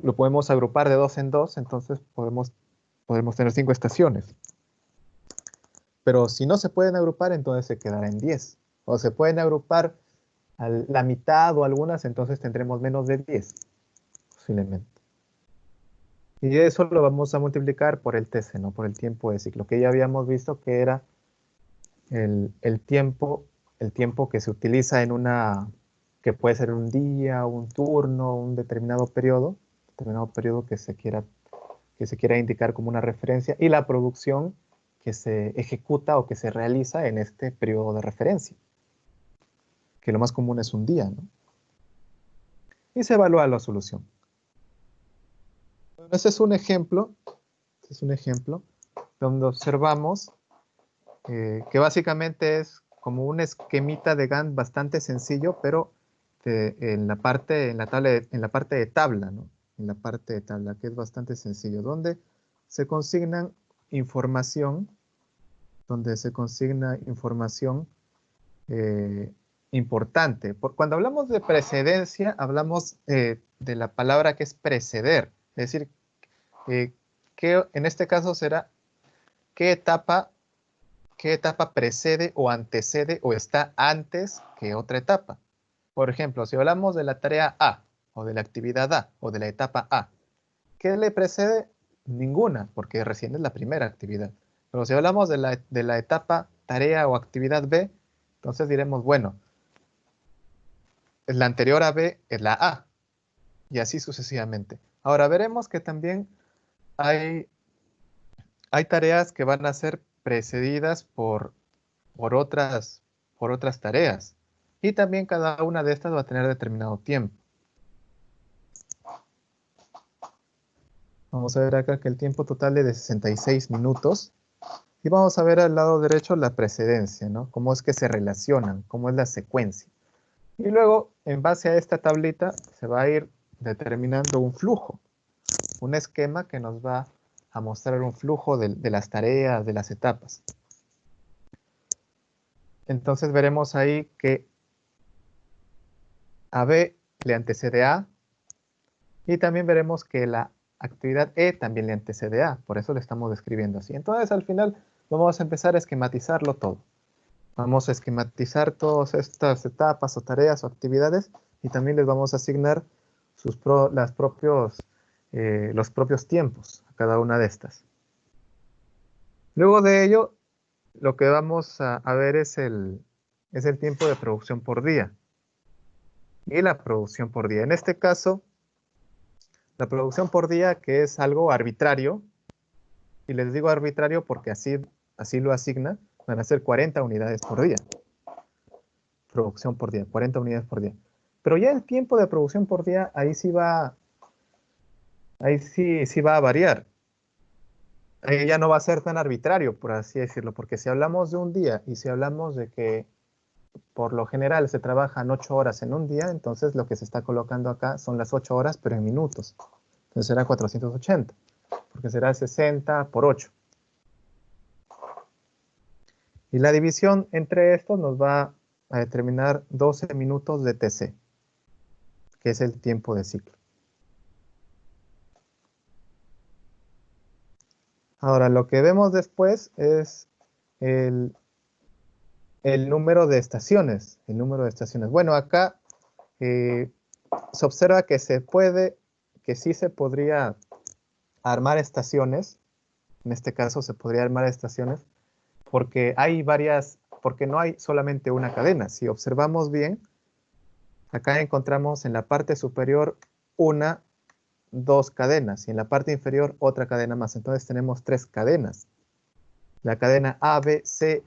lo podemos agrupar de 2 en 2, entonces podemos tener 5 estaciones. Pero si no se pueden agrupar, entonces se quedará en 10. O se pueden agrupar a la mitad o algunas, entonces tendremos menos de 10, posiblemente. Y eso lo vamos a multiplicar por el TC, ¿no? Por el tiempo de ciclo, que ya habíamos visto que era el tiempo que se utiliza que puede ser un día, un turno, un determinado periodo que se quiera indicar como una referencia, y la producción que se ejecuta o que se realiza en este periodo de referencia, que lo más común es un día, ¿no? Y se evalúa la solución. Bueno, ese es un ejemplo Este es un ejemplo donde observamos que básicamente es como un esquemita de Gantt bastante sencillo, pero en la parte de tabla, ¿no? En la parte de tabla, que es bastante sencillo, donde se consigna información importante. Cuando hablamos de precedencia, hablamos de la palabra que es preceder, es decir, que en este caso será qué etapa precede o antecede o está antes que otra etapa. Por ejemplo, si hablamos de la tarea A, o de la actividad A, o de la etapa A, ¿qué le precede? Ninguna, porque recién es la primera actividad. Pero si hablamos de la etapa tarea o actividad B, entonces diremos, bueno, la anterior a B es la A, y así sucesivamente. Ahora veremos que también hay tareas que van a ser precedidas por otras tareas. Y también cada una de estas va a tener determinado tiempo. Vamos a ver acá que el tiempo total es de 66 minutos. Y vamos a ver al lado derecho la precedencia, ¿no? Cómo es que se relacionan, cómo es la secuencia. Y luego, en base a esta tablita, se va a ir determinando un flujo, un esquema que nos va a mostrar un flujo de las tareas, de las etapas. Entonces veremos ahí que a B le antecede A, y también veremos que la actividad E también le antecede A, por eso lo estamos describiendo así. Entonces al final vamos a empezar a esquematizarlo todo. Vamos a esquematizar todas estas etapas o tareas o actividades y también les vamos a asignar los propios tiempos a cada una de estas. Luego de ello, lo que vamos a ver es el tiempo de producción por día y la producción por día. En este caso, la producción por día, que es algo arbitrario, y les digo arbitrario porque así lo asigna, van a ser 40 unidades por día. Producción por día, 40 unidades por día. Pero ya el tiempo de producción por día, ahí sí va a variar. Ahí ya no va a ser tan arbitrario, por así decirlo, porque si hablamos de un día y si hablamos de que por lo general se trabajan 8 horas en un día, entonces lo que se está colocando acá son las 8 horas, pero en minutos. Entonces será 480, porque será 60 por 8. Y la división entre estos nos va a determinar 12 minutos de TC, que es el tiempo de ciclo. Ahora, lo que vemos después es el número de estaciones. Bueno, acá se observa que sí se podría armar estaciones. En este caso se podría armar estaciones porque porque no hay solamente una cadena. Si observamos bien, acá encontramos en la parte superior 2 cadenas y en la parte inferior otra cadena más. Entonces tenemos 3 cadenas. La cadena A, B, C,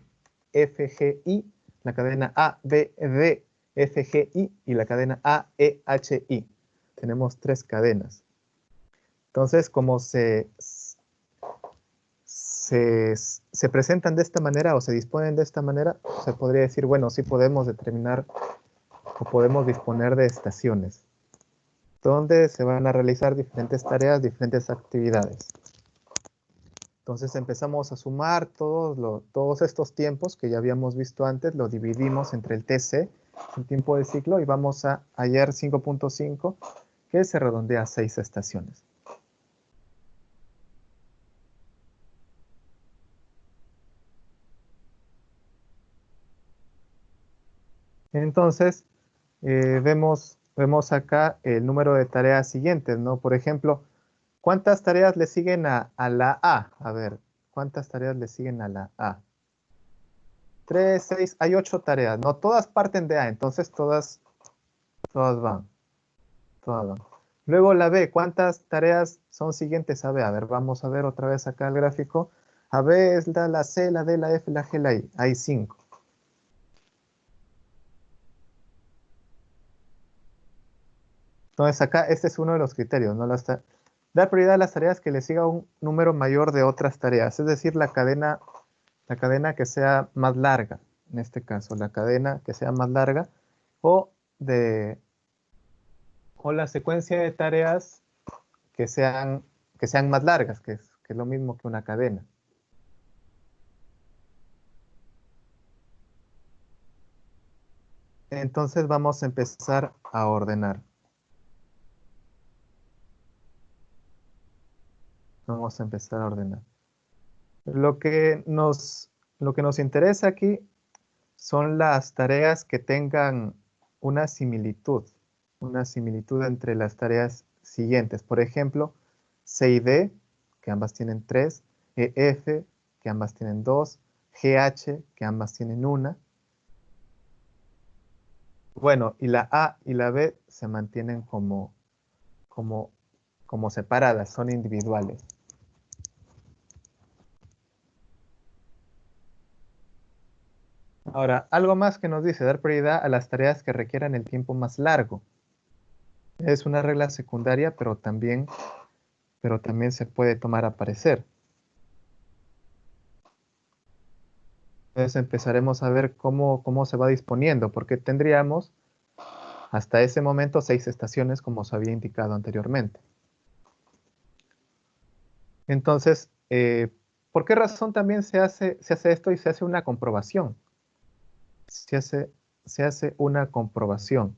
F, G, I, la cadena A, B, D, F, G, I y la cadena A, E, H, I. Tenemos 3 cadenas. Entonces, como se presentan de esta manera o se disponen de esta manera, se podría decir, bueno, sí podemos determinar o podemos disponer de estaciones, donde se van a realizar diferentes tareas, diferentes actividades. Entonces empezamos a sumar todos estos tiempos que ya habíamos visto antes, lo dividimos entre el TC, el tiempo de ciclo, y vamos a hallar 5.5, que se redondea a 6 estaciones. Entonces, vemos acá el número de tareas siguientes, ¿no? Por ejemplo, ¿cuántas tareas le siguen a la A? A ver, ¿cuántas tareas le siguen a la A? 3, 6, hay 8 tareas, ¿no? Todas parten de A, entonces todas van. Luego la B, ¿cuántas tareas son siguientes a B? A ver, vamos a ver otra vez acá el gráfico. A B es la C, la D, la F, la G, la I. Hay 5. Entonces acá este es uno de los criterios, ¿no? Dar prioridad a las tareas que le siga un número mayor de otras tareas, es decir, la cadena que sea más larga, en este caso, la cadena que sea más larga, o la secuencia de tareas que sean más largas, que es lo mismo que una cadena. Entonces vamos a empezar a ordenar. Vamos a empezar a ordenar. Lo que nos interesa aquí son las tareas que tengan una similitud entre las tareas siguientes. Por ejemplo, C y D, que ambas tienen 3, EF, que ambas tienen 2, GH, que ambas tienen 1. Bueno, y la A y la B se mantienen como separadas, son individuales. Ahora, algo más que nos dice, dar prioridad a las tareas que requieran el tiempo más largo. Es una regla secundaria, pero también se puede tomar a parecer. Entonces empezaremos a ver cómo se va disponiendo, porque tendríamos hasta ese momento 6 estaciones, como os había indicado anteriormente. Entonces, ¿por qué razón también se hace esto y se hace una comprobación? Se hace una comprobación.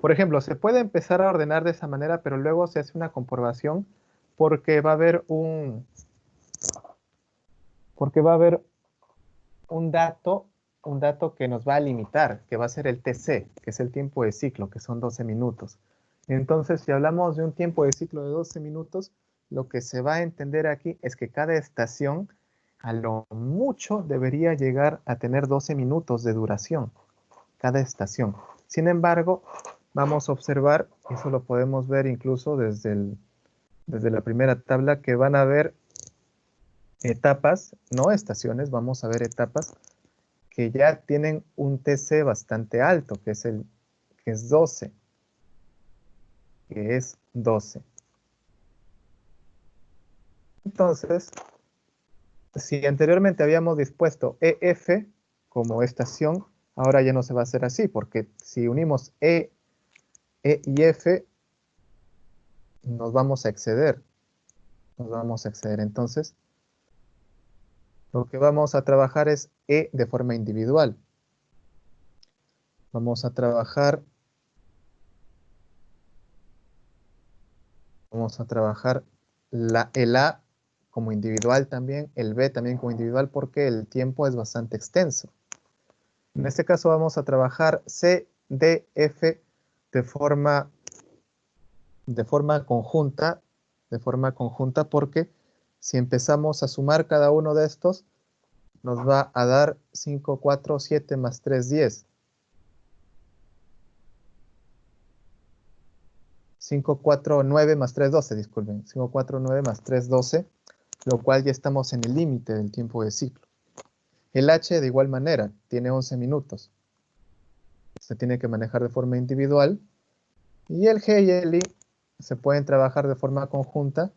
Por ejemplo, se puede empezar a ordenar de esa manera, pero luego se hace una comprobación porque va a haber un dato que nos va a limitar, que va a ser el TC, que es el tiempo de ciclo, que son 12 minutos. Entonces, si hablamos de un tiempo de ciclo de 12 minutos, lo que se va a entender aquí es que cada estación, a lo mucho, debería llegar a tener 12 minutos de duración, cada estación. Sin embargo, vamos a observar, eso lo podemos ver incluso desde la primera tabla, que van a haber etapas, no estaciones, vamos a ver etapas que ya tienen un TC bastante alto, que es 12. Entonces, si anteriormente habíamos dispuesto EF como estación, ahora ya no se va a hacer así, porque si unimos E y F, nos vamos a exceder. Entonces, lo que vamos a trabajar es E de forma individual. Vamos a trabajar el A como individual también, el B también como individual, porque el tiempo es bastante extenso. En este caso vamos a trabajar C, D, F de forma conjunta, porque si empezamos a sumar cada uno de estos, nos va a dar 5, 4, 7 más 3, 10. 5, 4, 9 más 3, 12, disculpen. 5, 4, 9 más 3, 12, lo cual ya estamos en el límite del tiempo de ciclo. El H de igual manera, tiene 11 minutos. Se tiene que manejar de forma individual. Y el G y el I se pueden trabajar de forma conjunta,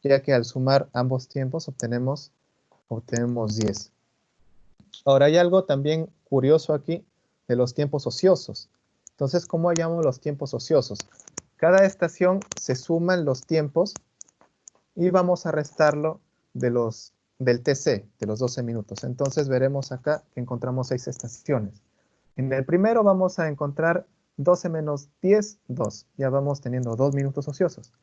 ya que al sumar ambos tiempos obtenemos 10. Ahora hay algo también curioso aquí de los tiempos ociosos. Entonces, ¿cómo hallamos los tiempos ociosos? Cada estación se suman los tiempos y vamos a restarlo del TC, de los 12 minutos. Entonces veremos acá que encontramos 6 estaciones. En el primero vamos a encontrar 12 menos 10, 2. Ya vamos teniendo 2 minutos ociosos.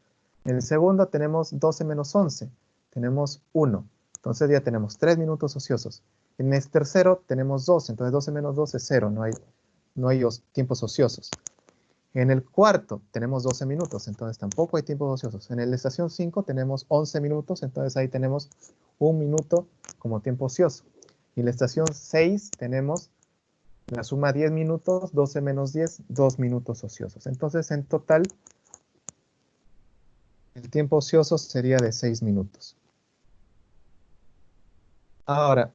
En el segundo tenemos 12 menos 11. Tenemos 1. Entonces ya tenemos 3 minutos ociosos. En el tercero tenemos 12. Entonces 12 menos 12 es 0. No hay tiempos ociosos. En el cuarto tenemos 12 minutos. Entonces tampoco hay tiempos ociosos. En la estación 5 tenemos 11 minutos. Entonces ahí tenemos 1 minuto como tiempo ocioso. Y en la estación 6 tenemos la suma 10 minutos, 12 menos 10, 2 minutos ociosos. Entonces, en total, el tiempo ocioso sería de 6 minutos. Ahora,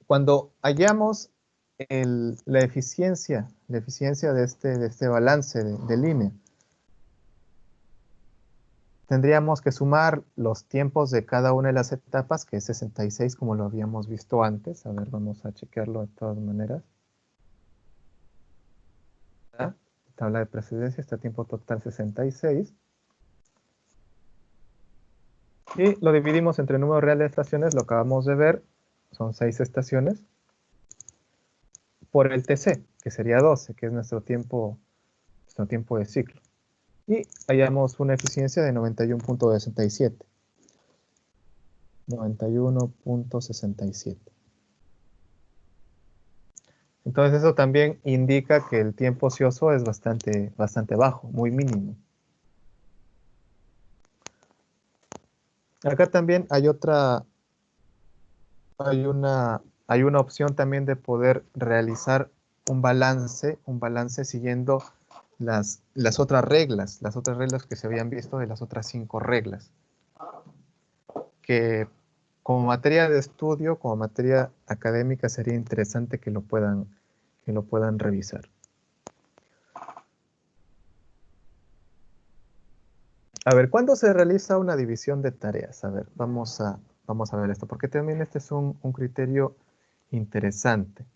cuando hallamos la eficiencia de este balance de línea, tendríamos que sumar los tiempos de cada una de las etapas, que es 66 como lo habíamos visto antes. A ver, vamos a chequearlo de todas maneras. Tabla de precedencia, está tiempo total 66. Y lo dividimos entre el número real de estaciones, lo acabamos de ver, son 6 estaciones, por el TC, que sería 12, que es nuestro tiempo de ciclo. Y hallamos una eficiencia de 91.67. 91.67. Entonces eso también indica que el tiempo ocioso es bastante bajo, muy mínimo. Acá también hay una opción también de poder realizar un balance siguiendo las otras reglas que se habían visto de las otras 5 reglas, que como materia de estudio, como materia académica, sería interesante que lo puedan revisar. A ver, ¿cuándo se realiza una división de tareas? A ver, vamos a ver esto, porque también este es un criterio interesante.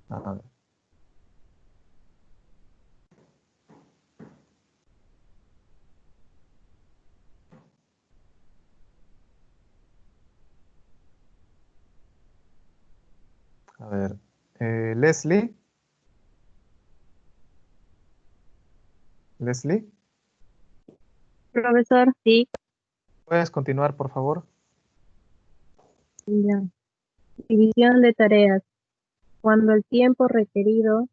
A ver. A ver, Leslie. Leslie, Profesor, sí, ¿puedes continuar, por favor? ya. División de tareas. Cuando el tiempo requerido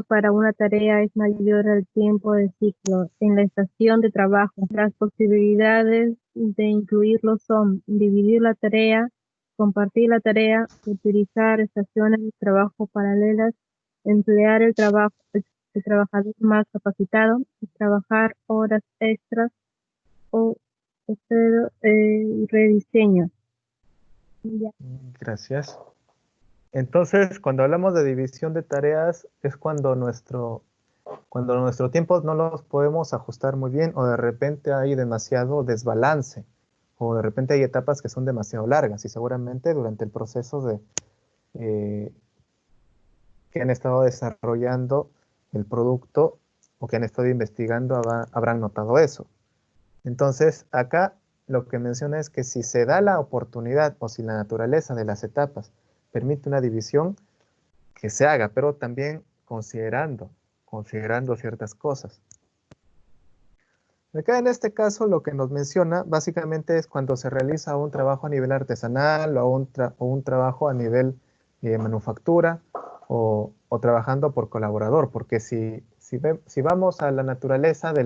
para una tarea es mayor al tiempo de ciclo en la estación de trabajo, las posibilidades de incluirlo son dividir la tarea, compartir la tarea, utilizar estaciones de trabajo paralelas, emplear el trabajador más capacitado, trabajar horas extras o hacer rediseño. Ya. Gracias. Entonces, cuando hablamos de división de tareas, es cuando nuestro tiempo no los podemos ajustar muy bien, o de repente hay demasiado desbalance, o de repente hay etapas que son demasiado largas, y seguramente durante el proceso que han estado desarrollando el producto o que han estado investigando habrán notado eso. Entonces, acá lo que menciona es que si se da la oportunidad o si la naturaleza de las etapas permite una división, que se haga, pero también considerando ciertas cosas. Acá en este caso lo que nos menciona básicamente es cuando se realiza un trabajo a nivel artesanal o un trabajo a nivel de manufactura o trabajando por colaborador, porque si vamos a la naturaleza de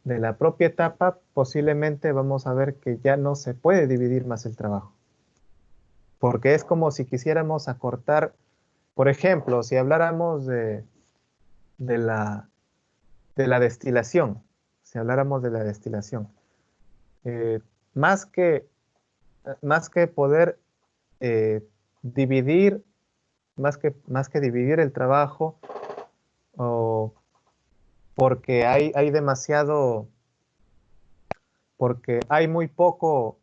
la propia etapa, posiblemente vamos a ver que ya no se puede dividir más el trabajo. Porque es como si quisiéramos acortar, por ejemplo, si habláramos de la destilación, más que poder dividir, más que dividir el trabajo, porque hay demasiado, porque hay muy poco,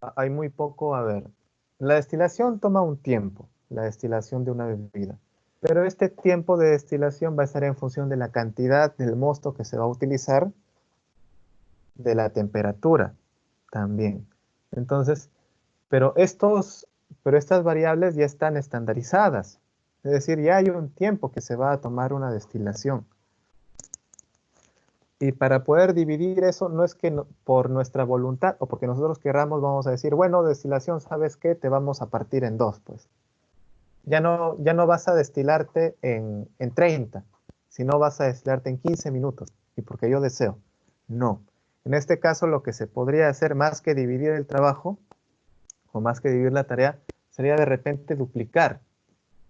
a ver, la destilación toma un tiempo, la destilación de una bebida, pero este tiempo de destilación va a estar en función de la cantidad del mosto que se va a utilizar, de la temperatura también. Entonces, pero estas variables ya están estandarizadas, es decir, ya hay un tiempo que se va a tomar una destilación. Y para poder dividir eso, no es que por nuestra voluntad o porque nosotros querramos vamos a decir, bueno, destilación, ¿sabes qué? Te vamos a partir en 2, pues. Ya no vas a destilarte en 30, sino vas a destilarte en 15 minutos. Y porque yo deseo. No. En este caso, lo que se podría hacer más que dividir el trabajo, o más que dividir la tarea, sería de repente duplicar.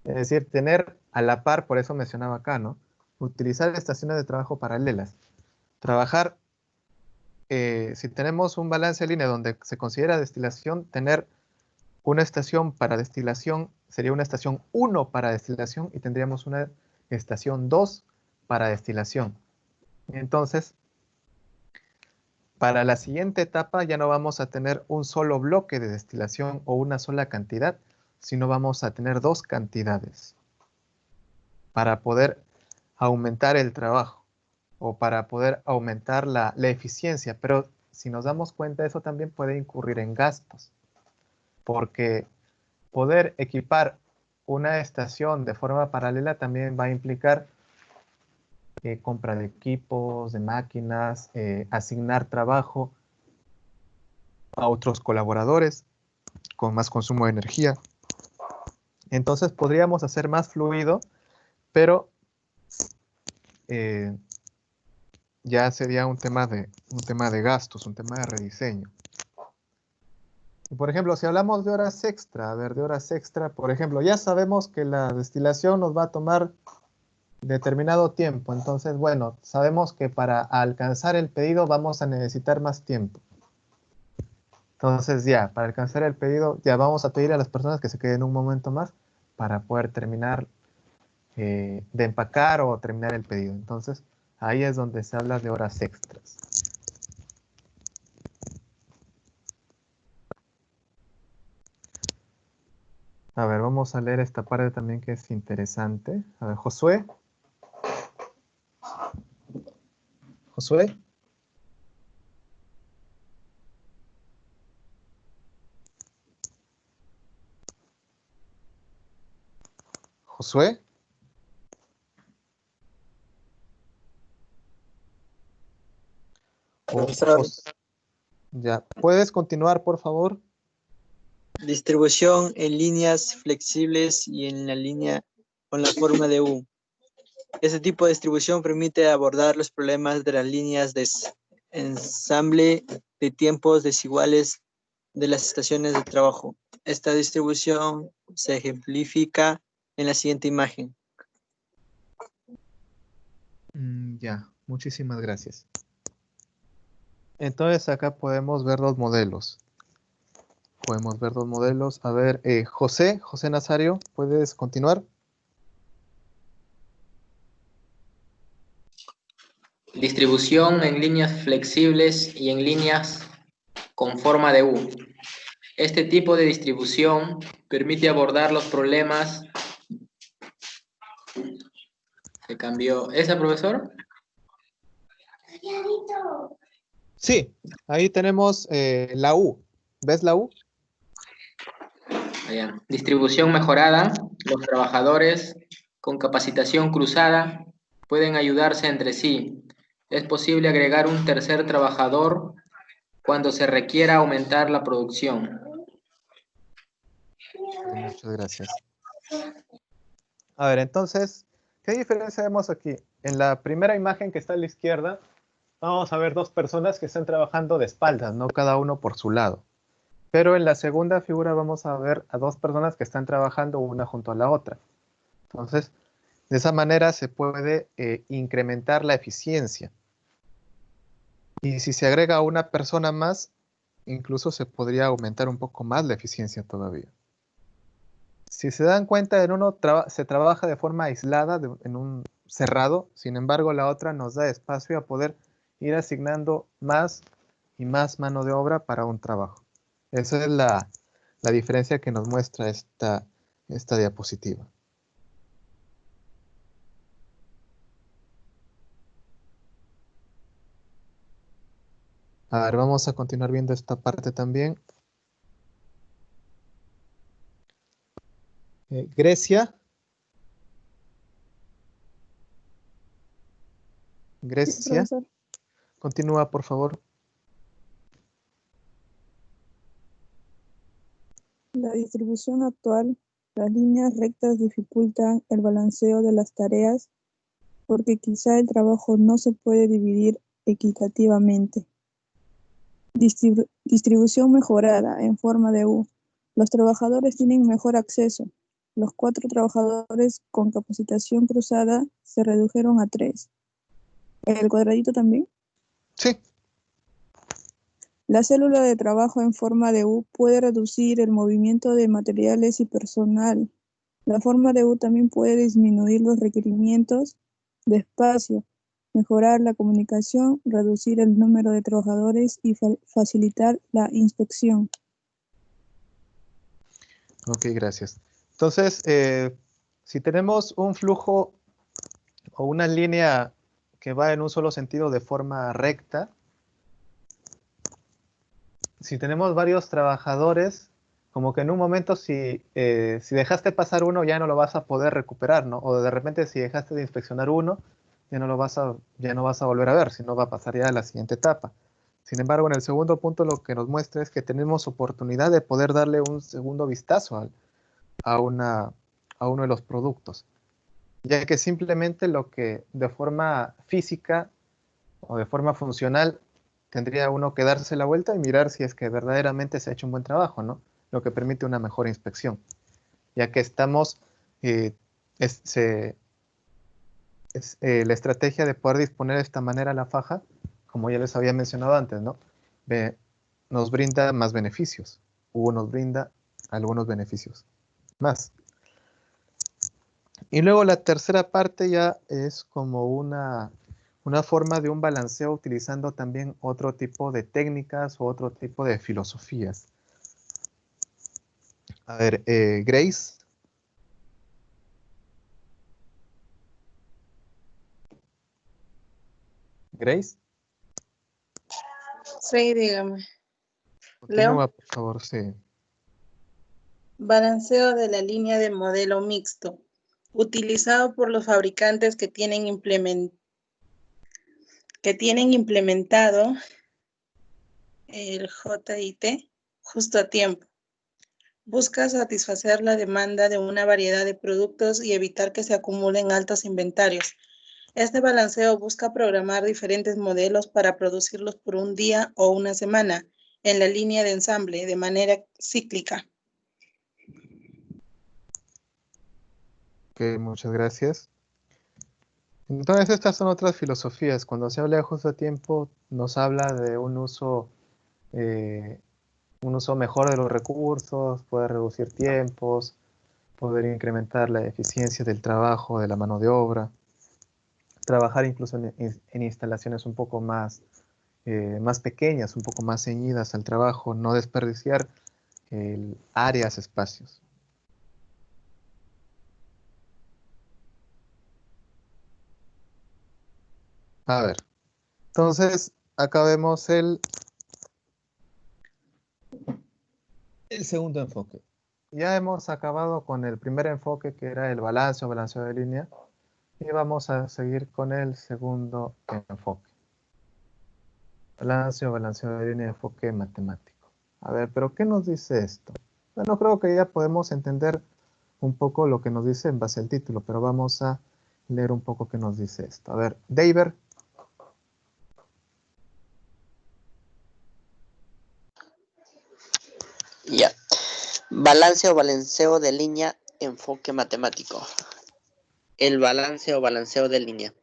Es decir, tener a la par, por eso mencionaba acá, ¿no? Utilizar estaciones de trabajo paralelas. Trabajar, si tenemos un balance de línea donde se considera destilación, tener una estación para destilación sería una estación 1 para destilación y tendríamos una estación 2 para destilación. Entonces, para la siguiente etapa ya no vamos a tener un solo bloque de destilación o una sola cantidad, sino vamos a tener dos cantidades para poder aumentar el trabajo o para poder aumentar la eficiencia. Pero si nos damos cuenta, eso también puede incurrir en gastos, porque poder equipar una estación de forma paralela también va a implicar compra de equipos, de máquinas, asignar trabajo a otros colaboradores con más consumo de energía. Entonces podríamos hacer más fluido, pero ya sería un tema de gastos, un tema de rediseño. Y por ejemplo, si hablamos de horas extra, por ejemplo, ya sabemos que la destilación nos va a tomar determinado tiempo. Entonces, bueno, sabemos que para alcanzar el pedido vamos a necesitar más tiempo. Entonces ya, para alcanzar el pedido, ya vamos a pedir a las personas que se queden un momento más para poder terminar de empacar o terminar el pedido. Entonces, ahí es donde se habla de horas extras. A ver, vamos a leer esta parte también que es interesante. A ver, Josué. Josué. Josué. Ya, ¿puedes continuar, por favor? Distribución en líneas flexibles y en la línea con la forma de U. Este tipo de distribución permite abordar los problemas de las líneas de ensamble de tiempos desiguales de las estaciones de trabajo. Esta distribución se ejemplifica en la siguiente imagen. Ya, muchísimas gracias. Entonces acá podemos ver dos modelos. A ver, José Nazario, ¿puedes continuar? Distribución en líneas flexibles y en líneas con forma de U. Este tipo de distribución permite abordar los problemas. Se cambió. ¿Esa, profesor? Sí, ahí tenemos la U. ¿Ves la U? Allá. Distribución mejorada. Los trabajadores con capacitación cruzada pueden ayudarse entre sí. Es posible agregar un tercer trabajador cuando se requiera aumentar la producción. Muchas gracias. A ver, entonces, ¿qué diferencia vemos aquí? En la primera imagen que está a la izquierda, vamos a ver dos personas que están trabajando de espaldas, no cada uno por su lado. Pero en la segunda figura vamos a ver a dos personas que están trabajando una junto a la otra. Entonces, de esa manera se puede incrementar la eficiencia. Y si se agrega una persona más, incluso se podría aumentar un poco más la eficiencia todavía. Si se dan cuenta, en uno se trabaja de forma aislada, en un cerrado, sin embargo la otra nos da espacio a poder ir asignando más y más mano de obra para un trabajo. Esa es la diferencia que nos muestra esta diapositiva. A ver, vamos a continuar viendo esta parte también. Grecia. Grecia. Sí, continúa, por favor. La distribución actual, las líneas rectas dificultan el balanceo de las tareas porque quizá el trabajo no se puede dividir equitativamente. Distribución mejorada en forma de U. Los trabajadores tienen mejor acceso. Los 4 trabajadores con capacitación cruzada se redujeron a 3. ¿El cuadradito también? Sí. La célula de trabajo en forma de U puede reducir el movimiento de materiales y personal La forma de U también puede disminuir los requerimientos de espacio, mejorar la comunicación, reducir el número de trabajadores y facilitar la inspección. Ok, gracias. Entonces, si tenemos un flujo o una línea que va en un solo sentido de forma recta, si tenemos varios trabajadores, como que en un momento si dejaste pasar uno ya no lo vas a poder recuperar, ¿no? O de repente si dejaste de inspeccionar uno, ya no vas a volver a ver, sino va a pasar ya a la siguiente etapa. Sin embargo, en el segundo punto lo que nos muestra es que tenemos oportunidad de poder darle un segundo vistazo a uno de los productos, ya que simplemente lo que de forma física o de forma funcional tendría uno que darse la vuelta y mirar si es que verdaderamente se ha hecho un buen trabajo, ¿no? Lo que permite una mejor inspección, ya que estamos, la estrategia de poder disponer de esta manera la faja, como ya les había mencionado antes, ¿no? Nos brinda más beneficios, nos brinda algunos beneficios más. Y luego la tercera parte ya es como una forma de un balanceo utilizando también otro tipo de técnicas o otro tipo de filosofías. A ver, Grace. Grace. Sí, dígame. Continúa, Leo. por favor, sí. Balanceo de la línea de modelo mixto, utilizado por los fabricantes que tienen implementado el JIT justo a tiempo. Busca satisfacer la demanda de una variedad de productos y evitar que se acumulen altos inventarios. Este balanceo busca programar diferentes modelos para producirlos por un día o una semana en la línea de ensamble de manera cíclica. Ok, muchas gracias. Entonces estas son otras filosofías. Cuando se habla de justo a tiempo, nos habla de un uso mejor de los recursos, poder reducir tiempos, poder incrementar la eficiencia del trabajo, de la mano de obra, trabajar incluso en instalaciones un poco más pequeñas, un poco más ceñidas al trabajo, no desperdiciar áreas, espacios. A ver, entonces acá vemos el segundo enfoque. Ya hemos acabado con el primer enfoque que era el balance o balanceo de línea y vamos a seguir con el segundo enfoque. Balance o balanceo de línea de enfoque matemático. A ver, pero ¿qué nos dice esto? Bueno, creo que ya podemos entender un poco lo que nos dice en base al título, pero vamos a leer un poco qué nos dice esto. A ver, David. Ya. Balance o balanceo de línea, enfoque matemático. El balance o balanceo de línea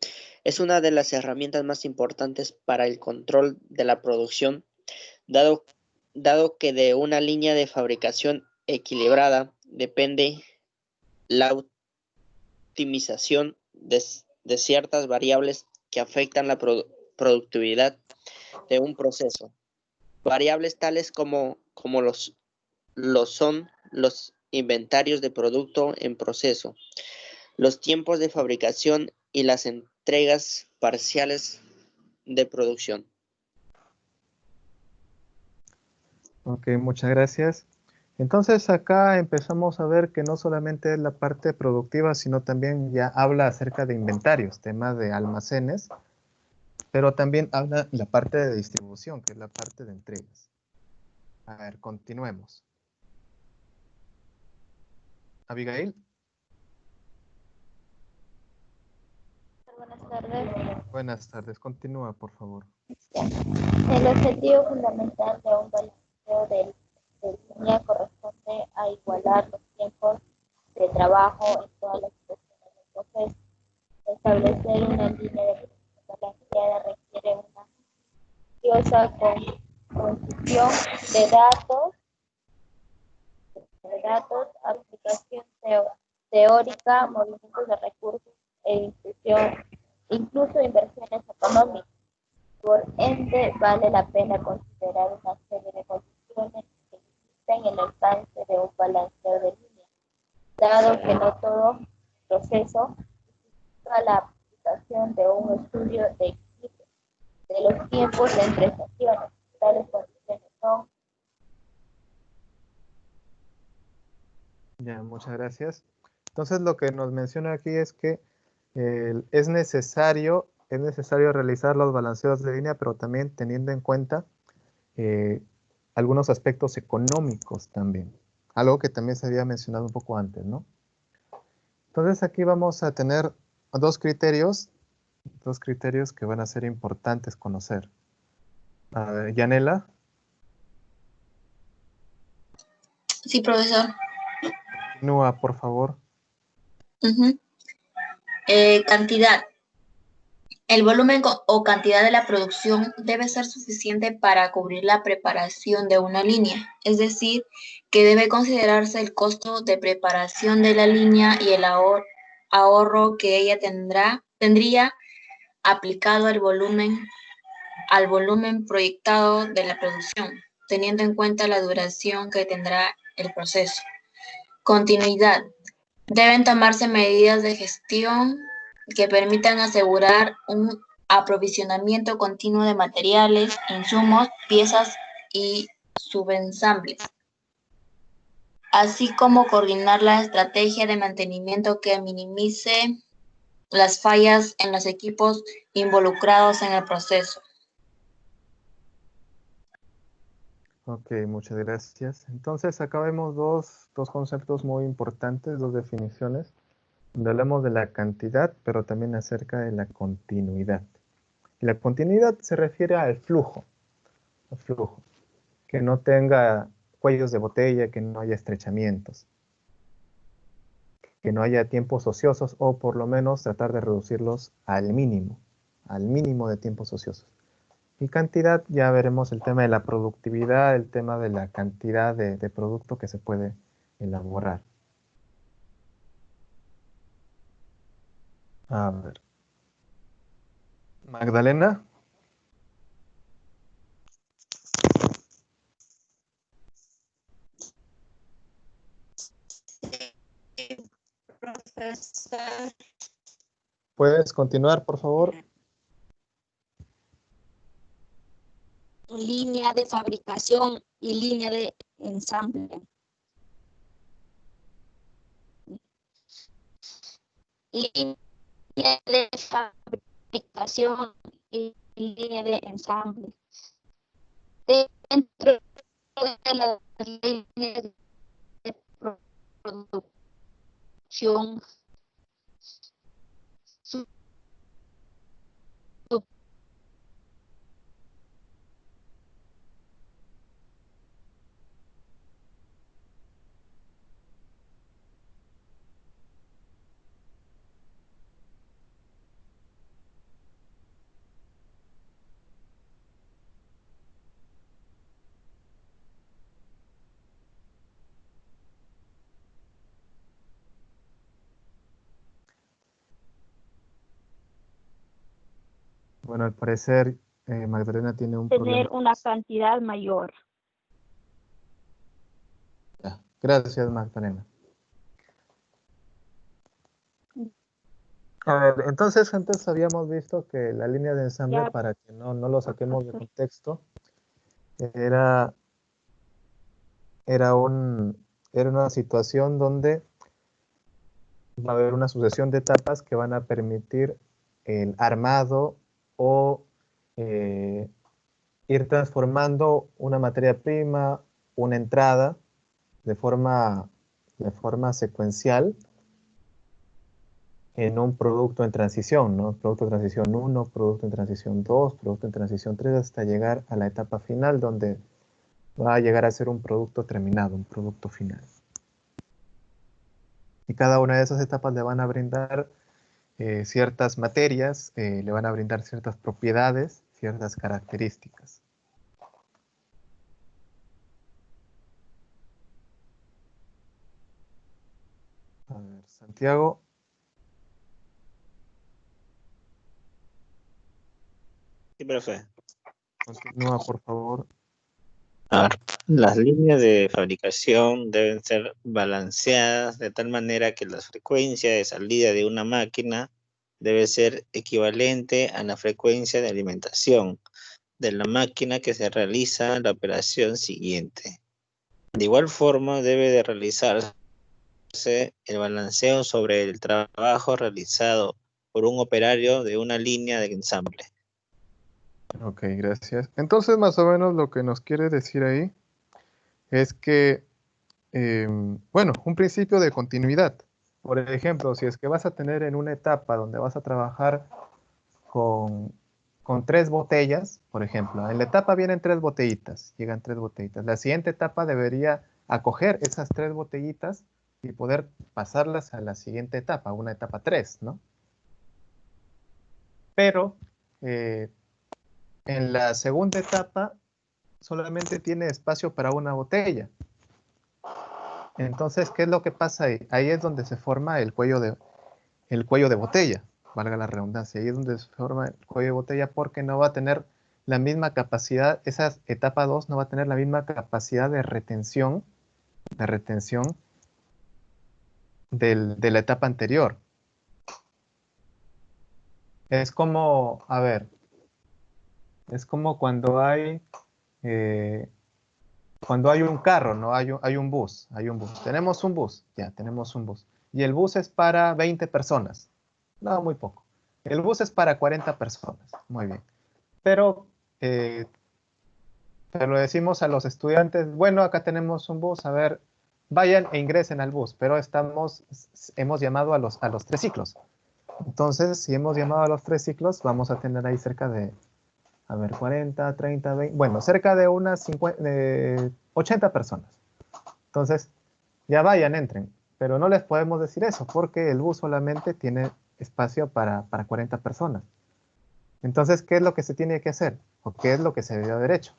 es una de las herramientas más importantes para el control de la producción, dado que de una línea de fabricación equilibrada depende la optimización de ciertas variables que afectan la productividad de un proceso. Variables tales como los son los inventarios de producto en proceso, los tiempos de fabricación y las entregas parciales de producción. Ok, muchas gracias. Entonces acá empezamos a ver que no solamente es la parte productiva, sino también ya habla acerca de inventarios, temas de almacenes, pero también habla la parte de distribución, que es la parte de entregas. A ver, continuemos. Abigail. Buenas tardes. Buenas tardes, continúa, por favor. El objetivo fundamental de un balanceo de línea corresponde a igualar los tiempos de trabajo en todas las situaciones del proceso. Establecer una línea de producción balanceada requiere una cuantiosa concesión de datos, aplicación teórica, movimientos de recursos e distribución, incluso inversiones económicas. Por ende, vale la pena considerar una serie de condiciones que existen en el alcance de un balanceo de línea, dado que no todo proceso justifica la aplicación de un estudio de equilibrio de los tiempos entre estaciones. Tales condiciones son. Ya, muchas gracias. Entonces, lo que nos menciona aquí es que es necesario realizar los balanceos de línea, pero también teniendo en cuenta algunos aspectos económicos también. Algo que también se había mencionado un poco antes, ¿no? Entonces, aquí vamos a tener dos criterios que van a ser importantes conocer. A ver, Yanela. Sí, profesor. Continúa, por favor. Cantidad. El volumen o cantidad de la producción debe ser suficiente para cubrir la preparación de una línea, es decir, que debe considerarse el costo de preparación de la línea y el ahorro que ella tendría aplicado al volumen proyectado de la producción, teniendo en cuenta la duración que tendrá el proceso. Continuidad. Deben tomarse medidas de gestión que permitan asegurar un aprovisionamiento continuo de materiales, insumos, piezas y subensambles, así como coordinar la estrategia de mantenimiento que minimice las fallas en los equipos involucrados en el proceso. Ok, muchas gracias. Entonces, acá vemos dos conceptos muy importantes, dos definiciones, donde hablamos de la cantidad, pero también acerca de la continuidad. La continuidad se refiere al flujo, que no tenga cuellos de botella, que no haya estrechamientos, que no haya tiempos ociosos, o por lo menos tratar de reducirlos al mínimo de tiempos ociosos. Y cantidad, ya veremos el tema de la productividad, el tema de la cantidad de producto que se puede elaborar. A ver. Magdalena. Profesor. ¿Puedes continuar, por favor? Línea de fabricación y línea de ensamble. Línea de fabricación y línea de ensamble. Dentro de las líneas de producción, Bueno, al parecer Magdalena tiene un tener problema. una cantidad mayor. Ya, gracias, Magdalena. A ver, entonces antes habíamos visto que la línea de ensamble, Ya, para que no lo saquemos de contexto, era una situación donde va a haber una sucesión de etapas que van a permitir el armado o ir transformando una materia prima, una entrada, de forma secuencial en un producto en transición, ¿no? Producto en transición 1, producto en transición 2, producto en transición 3, hasta llegar a la etapa final donde va a llegar a ser un producto terminado, un producto final. Y cada una de esas etapas le van a brindar ciertas materias, le van a brindar ciertas propiedades, ciertas características. A ver, Santiago. Sí, profe. Continúa, por favor. A ver, las líneas de fabricación deben ser balanceadas de tal manera que la frecuencia de salida de una máquina debe ser equivalente a la frecuencia de alimentación de la máquina que se realiza la operación siguiente. De igual forma, debe de realizarse el balanceo sobre el trabajo realizado por un operario de una línea de ensamble. Ok, gracias. Entonces, más o menos lo que nos quiere decir ahí es que, bueno, un principio de continuidad. Por ejemplo, si es que vas a tener en una etapa donde vas a trabajar con 3 botellas, por ejemplo, en la etapa vienen 3 botellitas, llegan 3 botellitas. La siguiente etapa debería acoger esas 3 botellitas y poder pasarlas a la siguiente etapa, una etapa 3, ¿no? Pero en la segunda etapa solamente tiene espacio para una botella. Entonces, ¿qué es lo que pasa ahí? Ahí es donde se forma el cuello de botella, valga la redundancia. Ahí es donde se forma el cuello de botella porque no va a tener la misma capacidad, esa etapa 2 no va a tener la misma capacidad de retención de la etapa anterior. Es como, a ver, es como cuando hay un carro, ¿no? Hay un bus. Tenemos un bus, ya, tenemos un bus. Y el bus es para 20 personas. No, muy poco. El bus es para 40 personas. Muy bien. Pero le decimos a los estudiantes, bueno, acá tenemos un bus, a ver, vayan e ingresen al bus. Pero hemos llamado a los 3 ciclos. Entonces, si hemos llamado a los 3 ciclos, vamos a tener ahí cerca de, a ver, 40, 30, 20, bueno, cerca de unas 80 personas. Entonces, ya vayan, entren. Pero no les podemos decir eso, porque el bus solamente tiene espacio para 40 personas. Entonces, ¿qué es lo que se tiene que hacer? ¿O qué es lo que se debió haber hecho?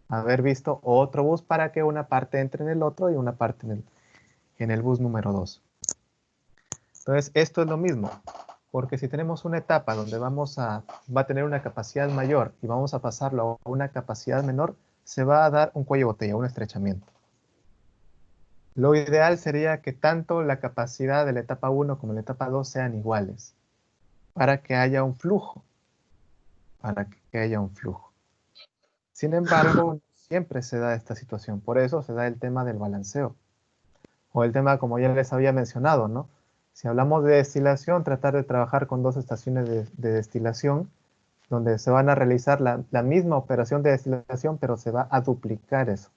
Haber visto otro bus para que una parte entre en el otro y una parte en el bus número 2. Entonces, esto es lo mismo. Porque si tenemos una etapa donde va a tener una capacidad mayor y vamos a pasarlo a una capacidad menor, se va a dar un cuello de botella, un estrechamiento. Lo ideal sería que tanto la capacidad de la etapa 1 como la etapa 2 sean iguales, para que haya un flujo. Sin embargo, siempre se da esta situación. Por eso se da el tema del balanceo. O el tema, como ya les había mencionado, ¿no? Si hablamos de destilación, tratar de trabajar con 2 estaciones de destilación, donde se van a realizar la misma operación de destilación, pero se va a duplicar eso.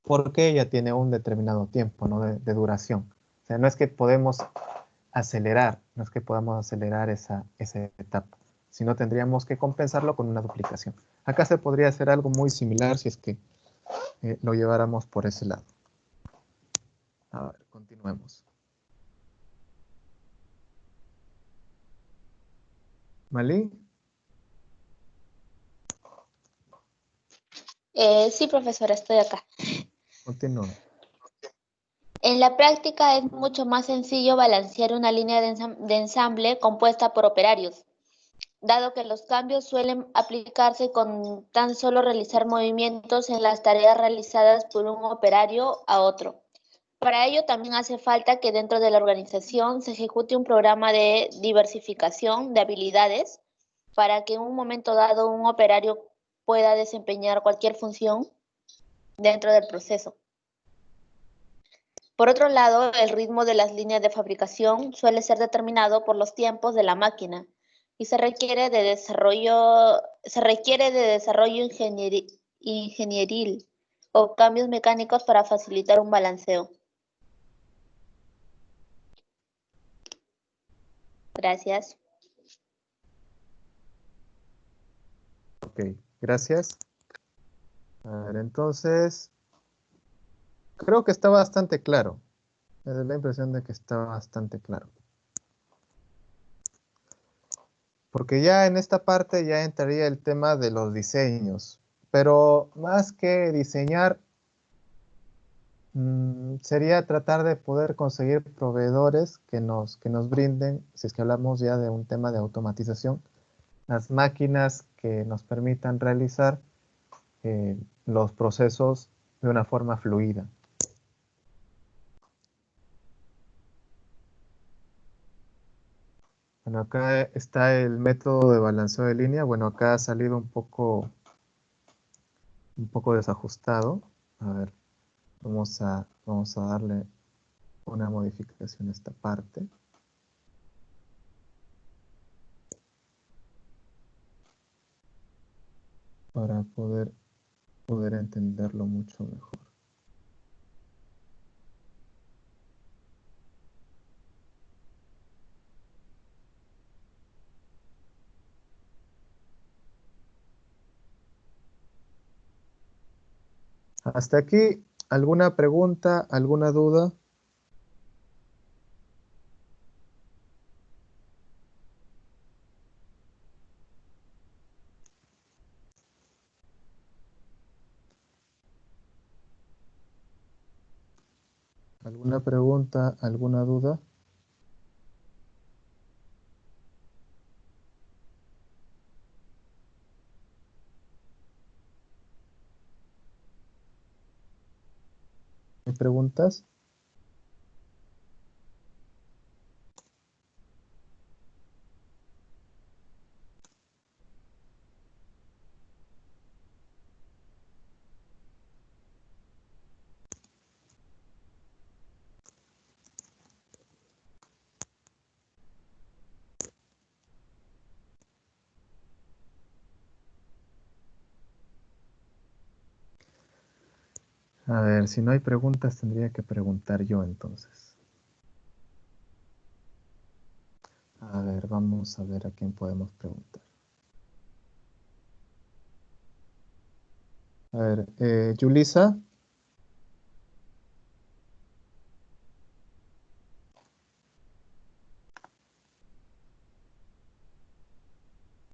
Porque ya tiene un determinado tiempo, ¿no? de duración. O sea, no es que podemos acelerar, esa etapa, sino tendríamos que compensarlo con una duplicación. Acá se podría hacer algo muy similar si es que lo lleváramos por ese lado. A ver, continuemos. ¿Malí? Sí, profesora, estoy acá. Continúa. En la práctica es mucho más sencillo balancear una línea de ensamble compuesta por operarios, dado que los cambios suelen aplicarse con tan solo realizar movimientos en las tareas realizadas por un operario a otro. Para ello también hace falta que dentro de la organización se ejecute un programa de diversificación de habilidades para que en un momento dado un operario pueda desempeñar cualquier función dentro del proceso. Por otro lado, el ritmo de las líneas de fabricación suele ser determinado por los tiempos de la máquina y se requiere de desarrollo ingenieril o cambios mecánicos para facilitar un balanceo. Gracias. Ok, gracias. A ver, entonces, creo que está bastante claro. Me da la impresión de que está bastante claro. Porque ya en esta parte ya entraría el tema de los diseños. Pero más que diseñar, Sería tratar de poder conseguir proveedores que nos brinden, si es que hablamos ya de un tema de automatización, las máquinas que nos permitan realizar los procesos de una forma fluida. Bueno, acá está el método de balanceo de línea. Bueno, acá ha salido un poco desajustado. A ver, vamos a darle una modificación a esta parte. Para poder entenderlo mucho mejor. Hasta aquí, ¿alguna pregunta, alguna duda? ¿Alguna pregunta, alguna duda? ¿Hay preguntas? A ver, si no hay preguntas, tendría que preguntar yo entonces. A ver, vamos a ver a quién podemos preguntar. A ver, Yulisa.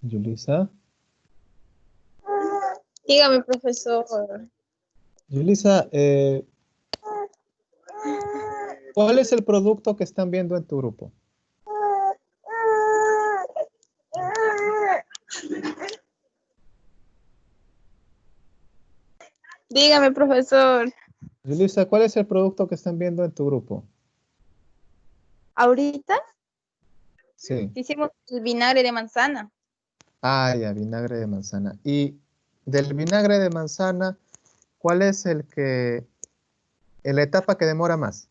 Yulisa. Dígame, profesor. Yulisa, ¿cuál es el producto que están viendo en tu grupo? Dígame, profesor. Yulisa, ¿cuál es el producto que están viendo en tu grupo? Ahorita Sí. hicimos el vinagre de manzana. Ah, ya, vinagre de manzana. Y del vinagre de manzana, ¿cuál es la etapa que demora más?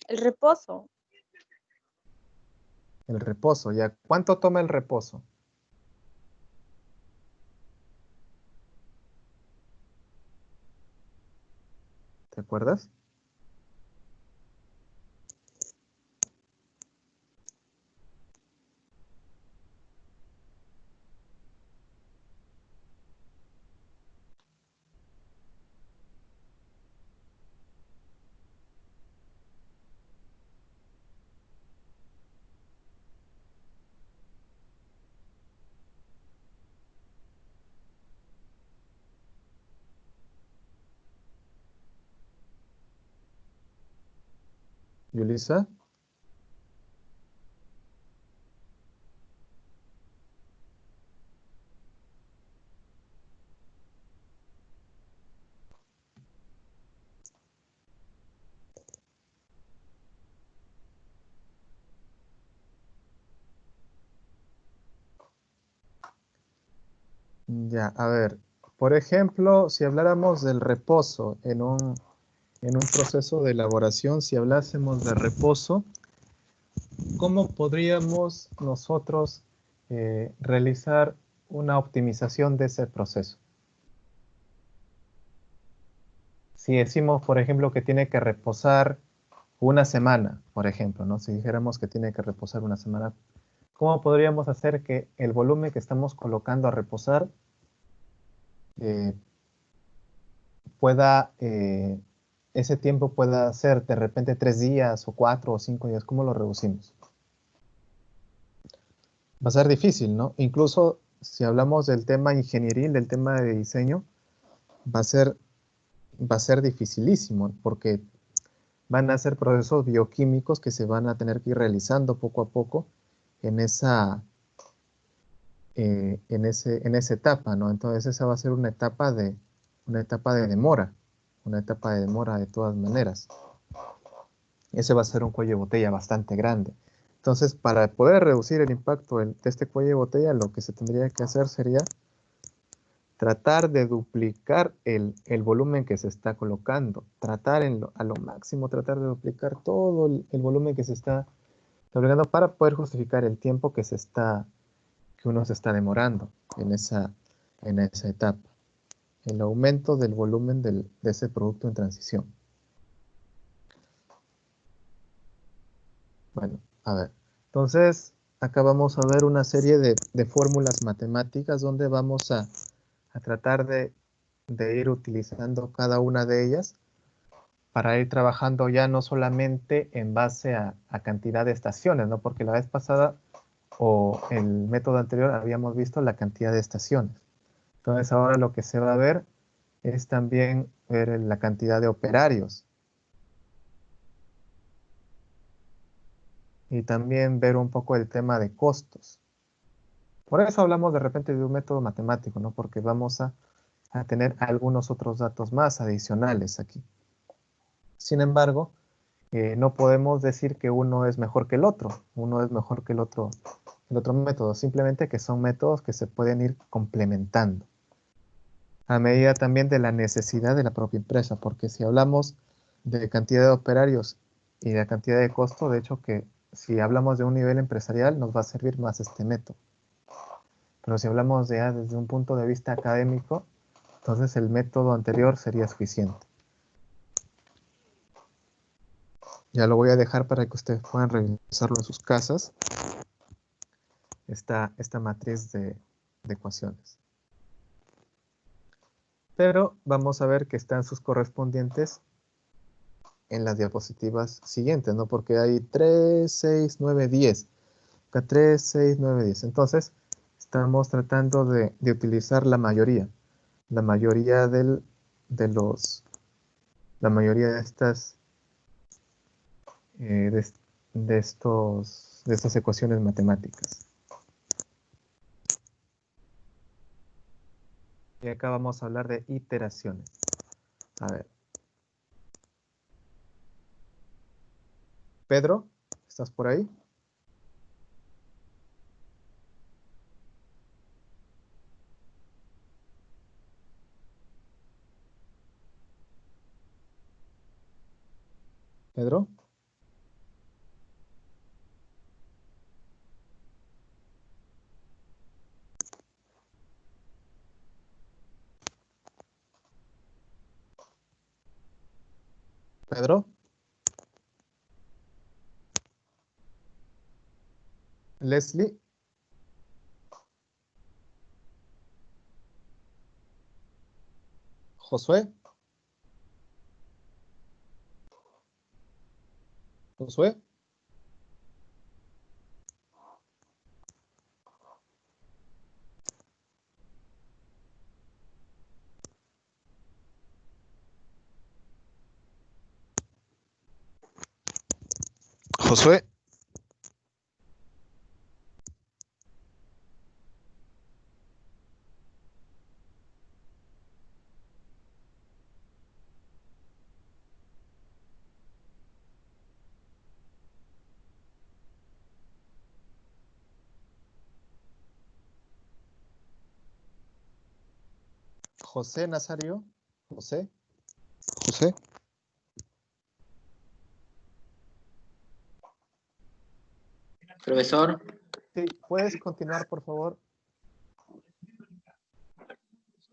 El reposo. El reposo, ya. ¿Cuánto toma el reposo? ¿Te acuerdas? Yulisa. Ya, a ver, por ejemplo, si habláramos del reposo en un proceso de elaboración, si hablásemos de reposo, ¿cómo podríamos nosotros realizar una optimización de ese proceso? Si decimos, por ejemplo, que tiene que reposar una semana, por ejemplo, ¿no? Si dijéramos que tiene que reposar una semana, ¿cómo podríamos hacer que el volumen que estamos colocando a reposar ese tiempo pueda ser de repente 3 días o 4 o 5 días? ¿Cómo lo reducimos? va a ser difícil, ¿no? Incluso si hablamos del tema ingenieril, del tema de diseño, va a ser dificilísimo, porque van a ser procesos bioquímicos que se van a tener que ir realizando poco a poco en esa etapa, ¿no? Entonces esa va a ser una etapa de demora de todas maneras. Ese va a ser un cuello de botella bastante grande. Entonces, para poder reducir el impacto de este cuello de botella, lo que se tendría que hacer sería tratar de duplicar el volumen que se está colocando, tratar a lo máximo, tratar de duplicar todo el volumen que se está colocando para poder justificar el tiempo que uno se está demorando en esa etapa. El aumento del volumen de ese producto en transición. Bueno, a ver. Entonces, acá vamos a ver una serie de fórmulas matemáticas donde vamos a tratar de ir utilizando cada una de ellas para ir trabajando ya no solamente en base a cantidad de estaciones, ¿no? Porque la vez pasada o el método anterior habíamos visto la cantidad de estaciones. Entonces ahora lo que se va a ver es también ver la cantidad de operarios. Y también ver un poco el tema de costos. Por eso hablamos de repente de un método matemático, ¿no? Porque vamos a tener algunos otros datos más adicionales aquí. Sin embargo, no podemos decir que uno es mejor que el otro. Uno es mejor que el otro método. Simplemente que son métodos que se pueden ir complementando. A medida también de la necesidad de la propia empresa. Porque si hablamos de cantidad de operarios y de cantidad de costo, de hecho que si hablamos de un nivel empresarial, nos va a servir más este método. Pero si hablamos ya desde un punto de vista académico, entonces el método anterior sería suficiente. Ya lo voy a dejar para que ustedes puedan revisarlo en sus casas. Esta matriz de ecuaciones. Pero vamos a ver que están sus correspondientes en las diapositivas siguientes, ¿no? Porque hay 3, 6, 9, 10. Acá 3, 6, 9, 10. Entonces, estamos tratando de utilizar la mayoría. La mayoría de estas de estas ecuaciones matemáticas. Y acá vamos a hablar de iteraciones. A ver. Pedro, ¿estás por ahí? Pedro. Pedro. Leslie. Josué. Josué. Josué. José Nazario. José. José. Profesor. Sí, ¿puedes continuar, por favor?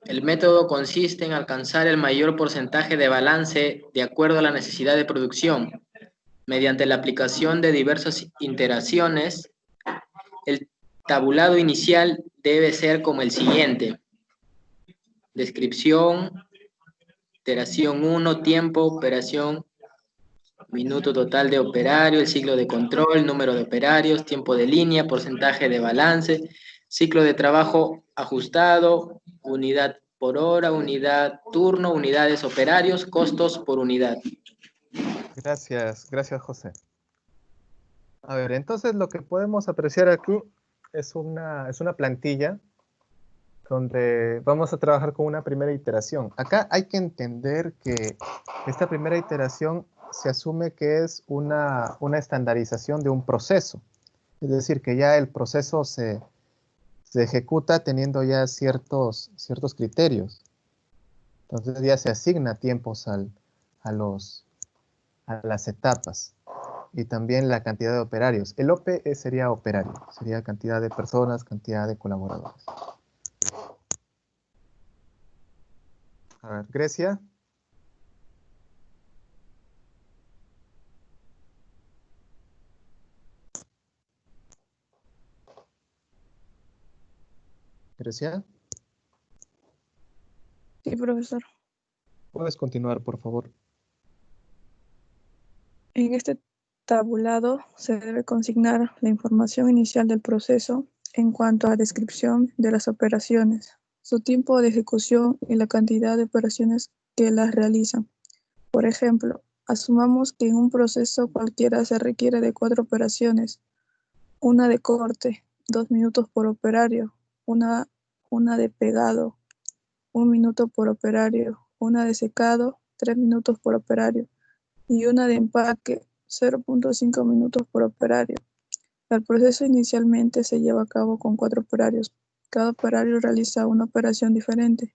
El método consiste en alcanzar el mayor porcentaje de balance de acuerdo a la necesidad de producción, mediante la aplicación de diversas iteraciones. El tabulado inicial debe ser como el siguiente. Descripción, iteración 1, tiempo, operación minuto total de operario, el ciclo de control, número de operarios, tiempo de línea, porcentaje de balance, ciclo de trabajo ajustado, unidad por hora, unidad turno, unidades operarios, costos por unidad. Gracias, gracias José. A ver, entonces lo que podemos apreciar aquí es una plantilla donde vamos a trabajar con una primera iteración. Acá hay que entender que esta primera iteración se asume que es una estandarización de un proceso. Es decir, que ya el proceso se ejecuta teniendo ya ciertos criterios. Entonces ya se asigna tiempos a las etapas. Y también la cantidad de operarios. El OP sería operario, sería cantidad de personas, cantidad de colaboradores. A ver, Grecia. Grecia, Sí, profesor. puedes continuar, por favor. En este tabulado se debe consignar la información inicial del proceso en cuanto a descripción de las operaciones, su tiempo de ejecución y la cantidad de operaciones que las realizan. Por ejemplo, asumamos que en un proceso cualquiera se requiere de 4 operaciones, una de corte, 2 minutos por operario, una de pegado, 1 minuto por operario, una de secado, 3 minutos por operario, y una de empaque, 0.5 minutos por operario. El proceso inicialmente se lleva a cabo con 4 operarios. Cada operario realiza una operación diferente.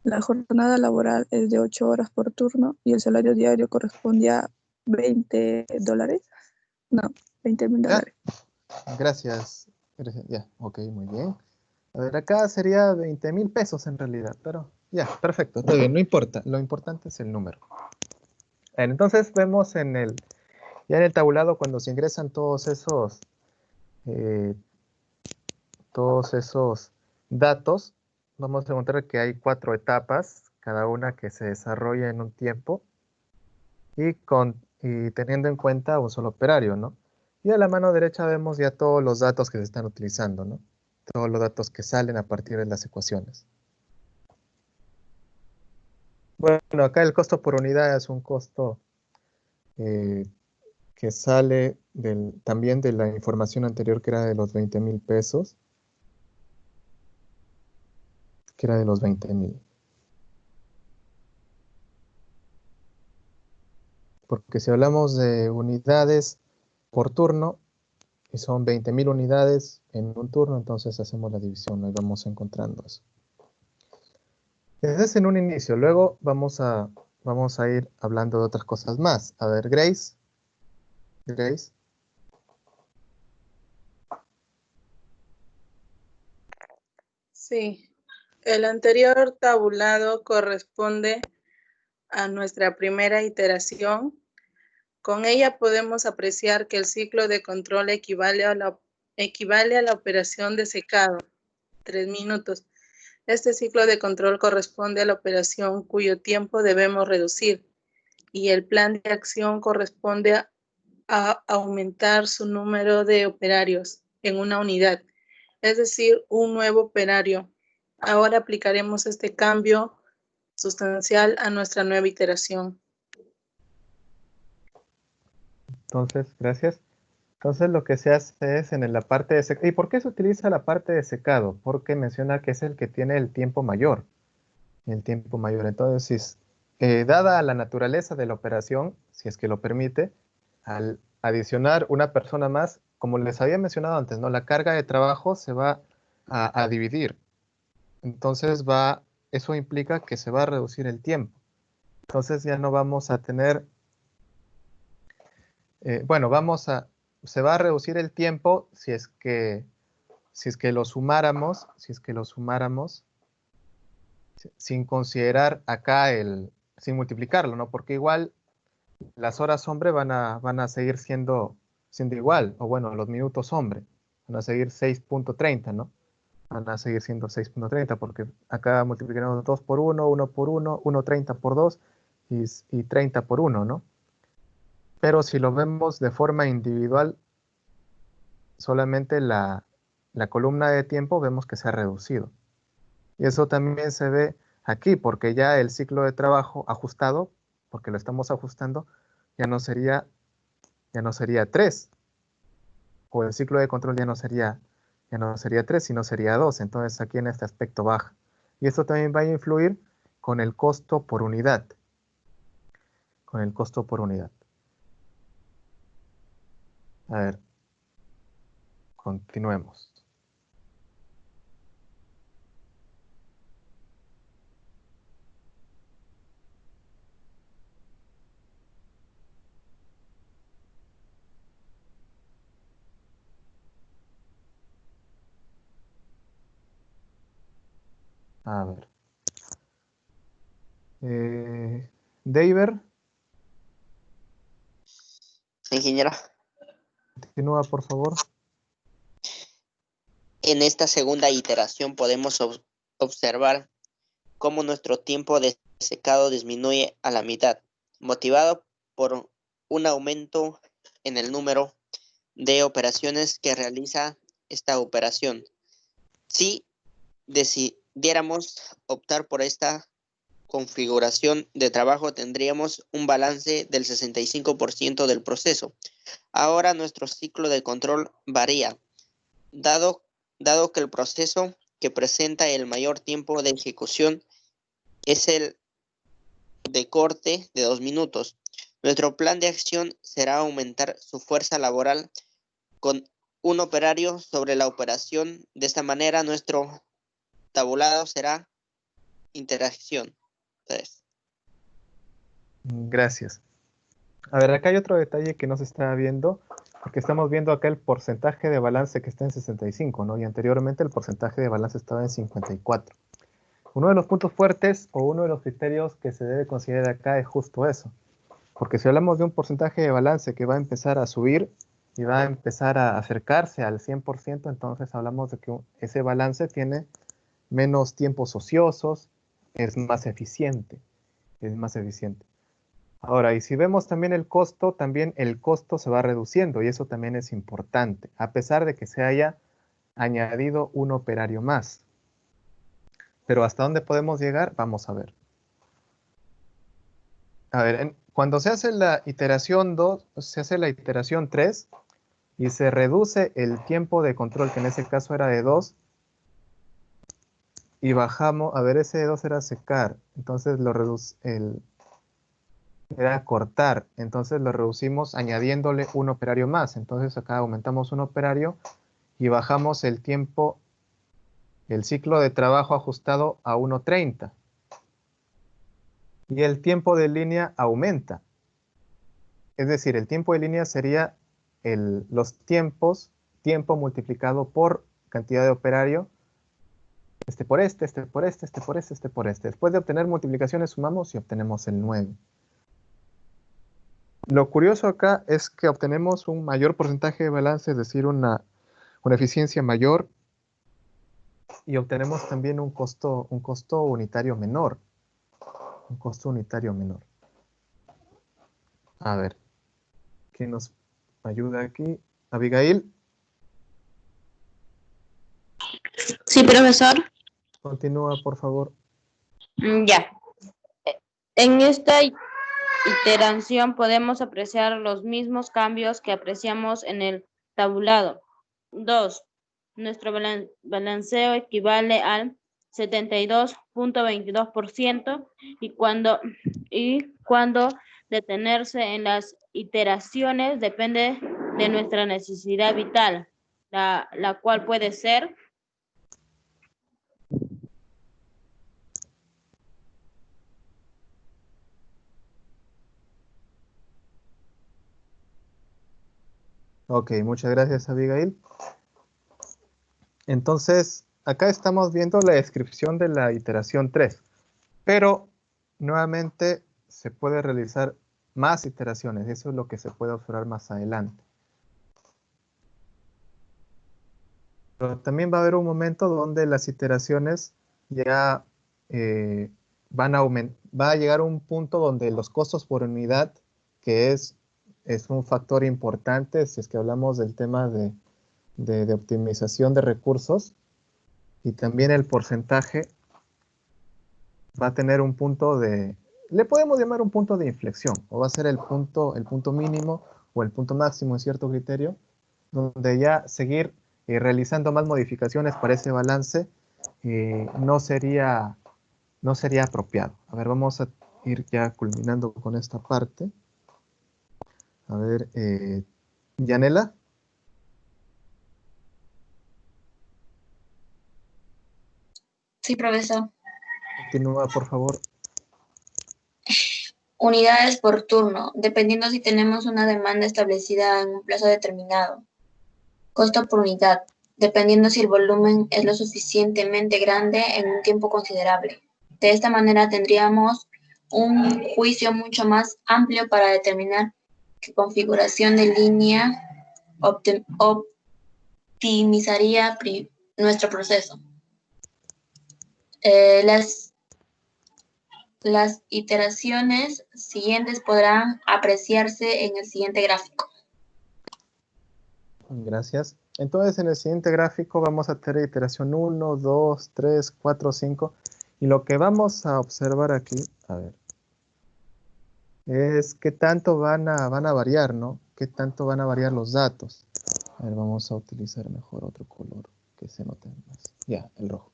La jornada laboral es de 8 horas por turno y el salario diario corresponde a $20. No, $20,000. Gracias. Ya, ok, muy bien. A ver, acá sería 20,000 pesos en realidad, pero ya, perfecto, está bien, no importa. Lo importante es el número. Entonces vemos ya en el tabulado cuando se ingresan todos esos datos, vamos a encontrar que hay 4 etapas, cada una que se desarrolla en un tiempo y teniendo en cuenta un solo operario, ¿no? Y a la mano derecha vemos ya todos los datos que se están utilizando, ¿no? Todos los datos que salen a partir de las ecuaciones. Bueno, acá el costo por unidad es un costo que sale también de la información anterior que era de los 20,000 pesos. Que era de los 20,000. Porque si hablamos de unidades por turno, y son 20,000 unidades en un turno, entonces hacemos la división y vamos encontrando eso. Ese es en un inicio, luego vamos a ir hablando de otras cosas más. A ver, Grace. Grace. Sí, el anterior tabulado corresponde a nuestra primera iteración. Con ella podemos apreciar que el ciclo de control equivale a la operación de secado, 3 minutos. Este ciclo de control corresponde a la operación cuyo tiempo debemos reducir y el plan de acción corresponde a aumentar su número de operarios en una unidad, es decir, un nuevo operario. Ahora aplicaremos este cambio sustancial a nuestra nueva iteración. Entonces, gracias. Entonces lo que se hace es en la parte de secado. ¿Y por qué se utiliza la parte de secado? Porque menciona que es el que tiene el tiempo mayor. El tiempo mayor. Entonces, dada la naturaleza de la operación, si es que lo permite, al adicionar una persona más, como les había mencionado antes, ¿no? La carga de trabajo se va a dividir. Entonces eso implica que se va a reducir el tiempo. Entonces ya no vamos a tener, se va a reducir el tiempo si es que lo sumáramos, sin considerar acá sin multiplicarlo, ¿no? Porque igual las horas hombre van a seguir siendo igual, o bueno, los minutos hombre van a seguir 6.30, ¿no? Van a seguir siendo 6.30 porque acá multiplicamos 2 por 1, 1 por 1, 1.30 por 2 y 30 por 1, ¿no? Pero si lo vemos de forma individual, solamente la columna de tiempo vemos que se ha reducido. Y eso también se ve aquí, porque ya el ciclo de trabajo ajustado, porque lo estamos ajustando, ya no sería 3. O el ciclo de control ya no sería 3, sino sería 2. Entonces aquí en este aspecto baja. Y esto también va a influir con el costo por unidad. Con el costo por unidad. A ver. Continuemos. A ver. David, Ingeniero, continúa, por favor. en esta segunda iteración podemos observar cómo nuestro tiempo de secado disminuye a la mitad, motivado por un aumento en el número de operaciones que realiza esta operación. Si decidiéramos optar por esta configuración de trabajo, tendríamos un balance del 65% del proceso. Ahora nuestro ciclo de control varía, dado que el proceso que presenta el mayor tiempo de ejecución es el de corte de 2 minutos. Nuestro plan de acción será aumentar su fuerza laboral con un operario sobre la operación. De esta manera, nuestro tabulado será interacción 3. Gracias. A ver, acá hay otro detalle que no se está viendo, porque estamos viendo acá el porcentaje de balance que está en 65, ¿no? Y anteriormente el porcentaje de balance estaba en 54. Uno de los puntos fuertes o uno de los criterios que se debe considerar acá es justo eso. Porque si hablamos de un porcentaje de balance que va a empezar a subir y va a empezar a acercarse al 100%, entonces hablamos de que ese balance tiene menos tiempos ociosos, es más eficiente. Ahora, y si vemos también el costo se va reduciendo y eso también es importante, a pesar de que se haya añadido un operario más. Pero ¿hasta dónde podemos llegar? Vamos a ver. A ver, cuando se hace la iteración 2, se hace la iteración 3 y se reduce el tiempo de control, que en ese caso era de 2, y bajamos, a ver, ese de 2 era secar, entonces era cortar, entonces lo reducimos añadiéndole un operario más, entonces acá aumentamos un operario y bajamos el tiempo, el ciclo de trabajo ajustado a 1:30. Y el tiempo de línea aumenta. Es decir, el tiempo de línea sería los tiempo multiplicado por cantidad de operario, este por este, este por este, este por este, este por este. Después de obtener multiplicaciones sumamos y obtenemos el 9. Lo curioso acá es que obtenemos un mayor porcentaje de balance, es decir, una eficiencia mayor, y obtenemos también un costo unitario menor. Un costo unitario menor. A ver, ¿quién nos ayuda aquí? Abigail. Sí, profesor. Continúa, por favor. Ya. En esta iteración podemos apreciar los mismos cambios que apreciamos en el tabulado. 2. Nuestro balanceo equivale al 72.22% y cuando detenerse en las iteraciones depende de nuestra necesidad vital, la cual puede ser Ok, muchas gracias, Abigail. Entonces, acá estamos viendo la descripción de la iteración 3, pero nuevamente se puede realizar más iteraciones, eso es lo que se puede observar más adelante. Pero también va a haber un momento donde las iteraciones ya va a llegar a un punto donde los costos por unidad, que es es un factor importante si es que hablamos del tema de optimización de recursos, y también el porcentaje va a tener un punto le podemos llamar un punto de inflexión, o va a ser el punto mínimo o el punto máximo en cierto criterio, donde ya seguir realizando más modificaciones para ese balance no sería apropiado. A ver, vamos a ir ya culminando con esta parte. A ver, Yanela. Sí, profesor. Continúa, por favor. Unidades por turno, dependiendo si tenemos una demanda establecida en un plazo determinado. Costo por unidad, dependiendo si el volumen es lo suficientemente grande en un tiempo considerable. De esta manera tendríamos un juicio mucho más amplio para determinar qué configuración de línea optimizaría nuestro proceso. Las iteraciones siguientes podrán apreciarse en el siguiente gráfico. Gracias. Entonces, en el siguiente gráfico vamos a tener iteración 1, 2, 3, 4, 5. Y lo que vamos a observar aquí, a ver, es qué tanto van a variar, ¿no? Qué tanto van a variar los datos. A ver, vamos a utilizar mejor otro color que se note más. Ya, el rojo.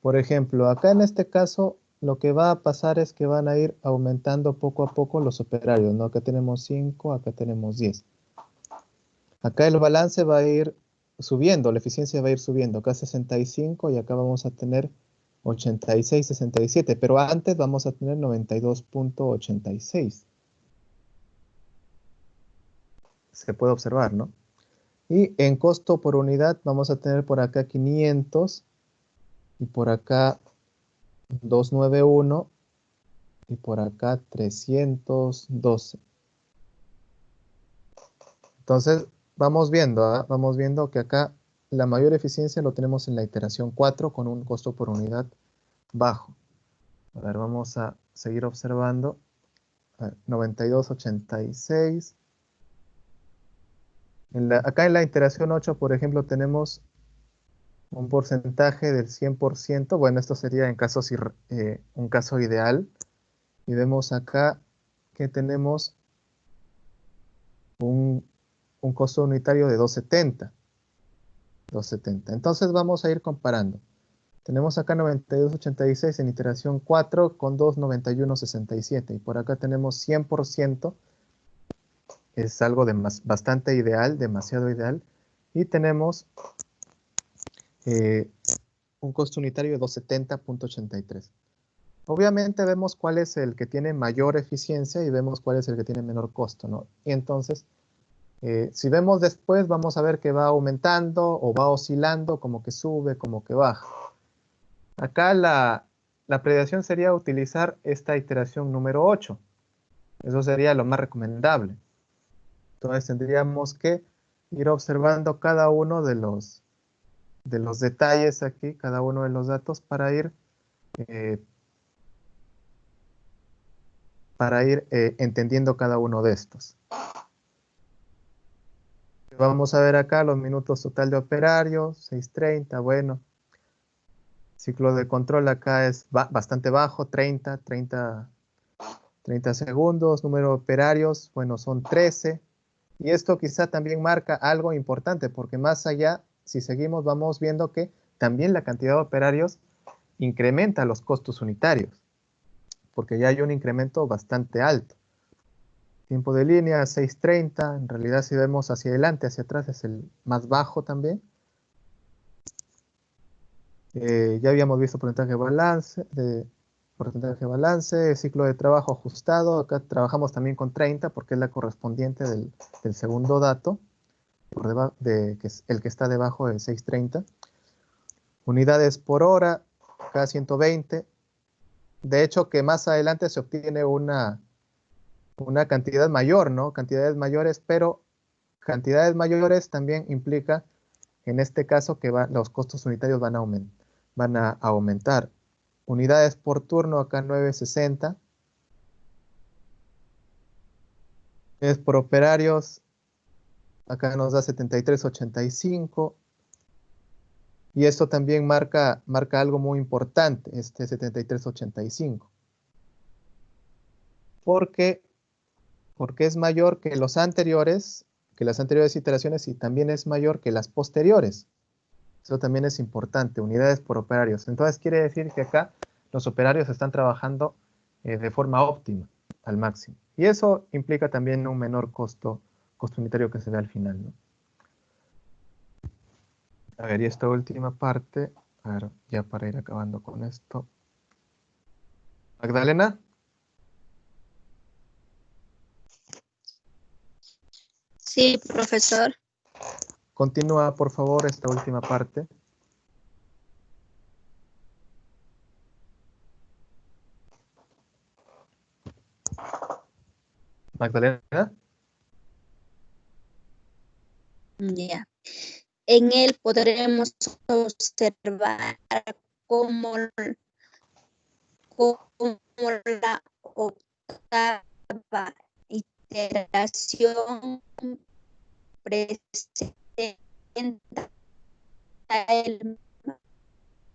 Por ejemplo, acá en este caso, lo que va a pasar es que van a ir aumentando poco a poco los operarios, ¿no? Acá tenemos 5, acá tenemos 10. Acá el balance va a ir subiendo, la eficiencia va a ir subiendo. Acá 65 y acá vamos a tener 86, 67. Pero antes vamos a tener 92.86. Se puede observar, ¿no? Y en costo por unidad vamos a tener por acá 500 y por acá 291 y por acá 312. Entonces, vamos viendo que acá la mayor eficiencia lo tenemos en la iteración 4 con un costo por unidad bajo. A ver, vamos a seguir observando. A ver, 92.86. Acá en la iteración 8, por ejemplo, tenemos un porcentaje del 100%. Bueno, esto sería en un caso ideal. Y vemos acá que tenemos un costo unitario de 270. Entonces vamos a ir comparando. Tenemos acá 92.86 en iteración 4 con 291.67. Y por acá tenemos 100%. Es algo bastante ideal, demasiado ideal. Y tenemos un costo unitario de 270.83. Obviamente vemos cuál es el que tiene mayor eficiencia y vemos cuál es el que tiene menor costo, ¿no? Y entonces, si vemos después, vamos a ver que va aumentando o va oscilando, como que sube, como que baja. Acá la predicción sería utilizar esta iteración número 8. Eso sería lo más recomendable. Entonces tendríamos que ir observando cada uno de los detalles aquí, cada uno de los datos para ir entendiendo cada uno de estos. Vamos a ver acá los minutos total de operarios, 630, bueno. Ciclo de control acá es bastante bajo, 30 segundos. Número de operarios, bueno, son 13. Y esto quizá también marca algo importante, porque más allá, si seguimos, vamos viendo que también la cantidad de operarios incrementa los costos unitarios, porque ya hay un incremento bastante alto. Tiempo de línea, 6:30. En realidad, si vemos hacia adelante, hacia atrás, es el más bajo también. Ya habíamos visto porcentaje de balance, ciclo de trabajo ajustado. Acá trabajamos también con 30 porque es la correspondiente del segundo dato, que es el que está debajo del 6:30. Unidades por hora, acá 120. De hecho, que más adelante se obtiene una cantidad mayor, ¿no? Cantidades mayores, pero cantidades mayores también implica, en este caso, que los costos unitarios van a aumentar. Unidades por turno, acá 960. Es por operarios. Acá nos da 73.85. Y esto también marca algo muy importante, este 73.85. Porque es mayor que los anteriores, que las anteriores iteraciones, y también es mayor que las posteriores. Eso también es importante, unidades por operarios. Entonces quiere decir que acá los operarios están trabajando de forma óptima, al máximo. Y eso implica también un menor costo unitario que se ve al final, ¿no? A ver, y esta última parte, a ver, ya para ir acabando con esto. Magdalena. Sí, profesor. Continúa, por favor, esta última parte. Magdalena. Ya. En él podremos observar cómo la octava iteración presenta el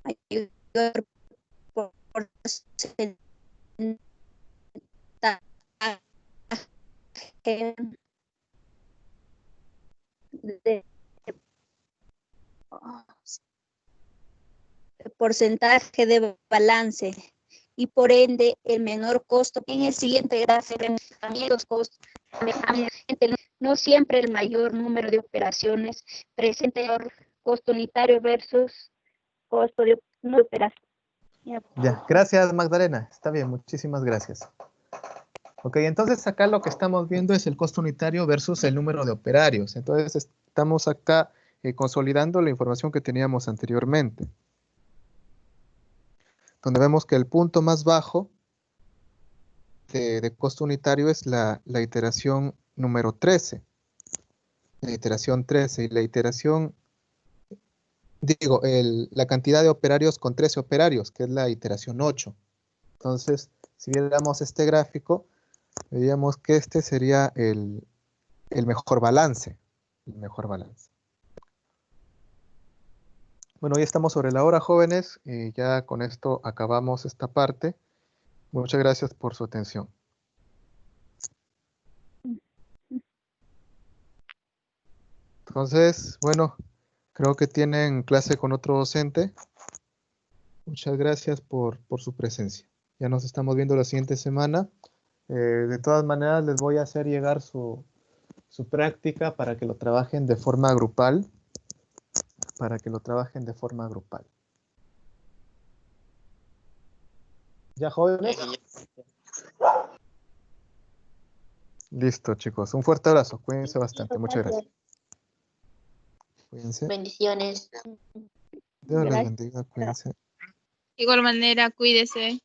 mayor porcentaje de porcentaje de balance y por ende el menor costo. En el siguiente gráfico vemos también los costos. No siempre el mayor número de operaciones presenta el mayor costo unitario versus costo de una operación. Ya, gracias Magdalena. Está bien, muchísimas gracias. Ok, entonces acá lo que estamos viendo es el costo unitario versus el número de operarios. Entonces estamos acá consolidando la información que teníamos anteriormente. Donde vemos que el punto más bajo de costo unitario es la iteración número 13. La iteración 13 y la iteración, digo, la cantidad de operarios con 13 operarios, que es la iteración 8. Entonces, si viéramos este gráfico, veríamos que este sería el mejor balance. El mejor balance. Bueno, ya estamos sobre la hora, jóvenes. Ya con esto acabamos esta parte. Muchas gracias por su atención. Entonces, bueno, creo que tienen clase con otro docente. Muchas gracias por su presencia. Ya nos estamos viendo la siguiente semana. De todas maneras, les voy a hacer llegar su práctica para que lo trabajen de forma grupal. ¿Ya, jóvenes? Listo, chicos. Un fuerte abrazo. Cuídense bastante. Muchas gracias. Cuídense. Bendiciones. Dios les bendiga. Cuídense. De igual manera, cuídese.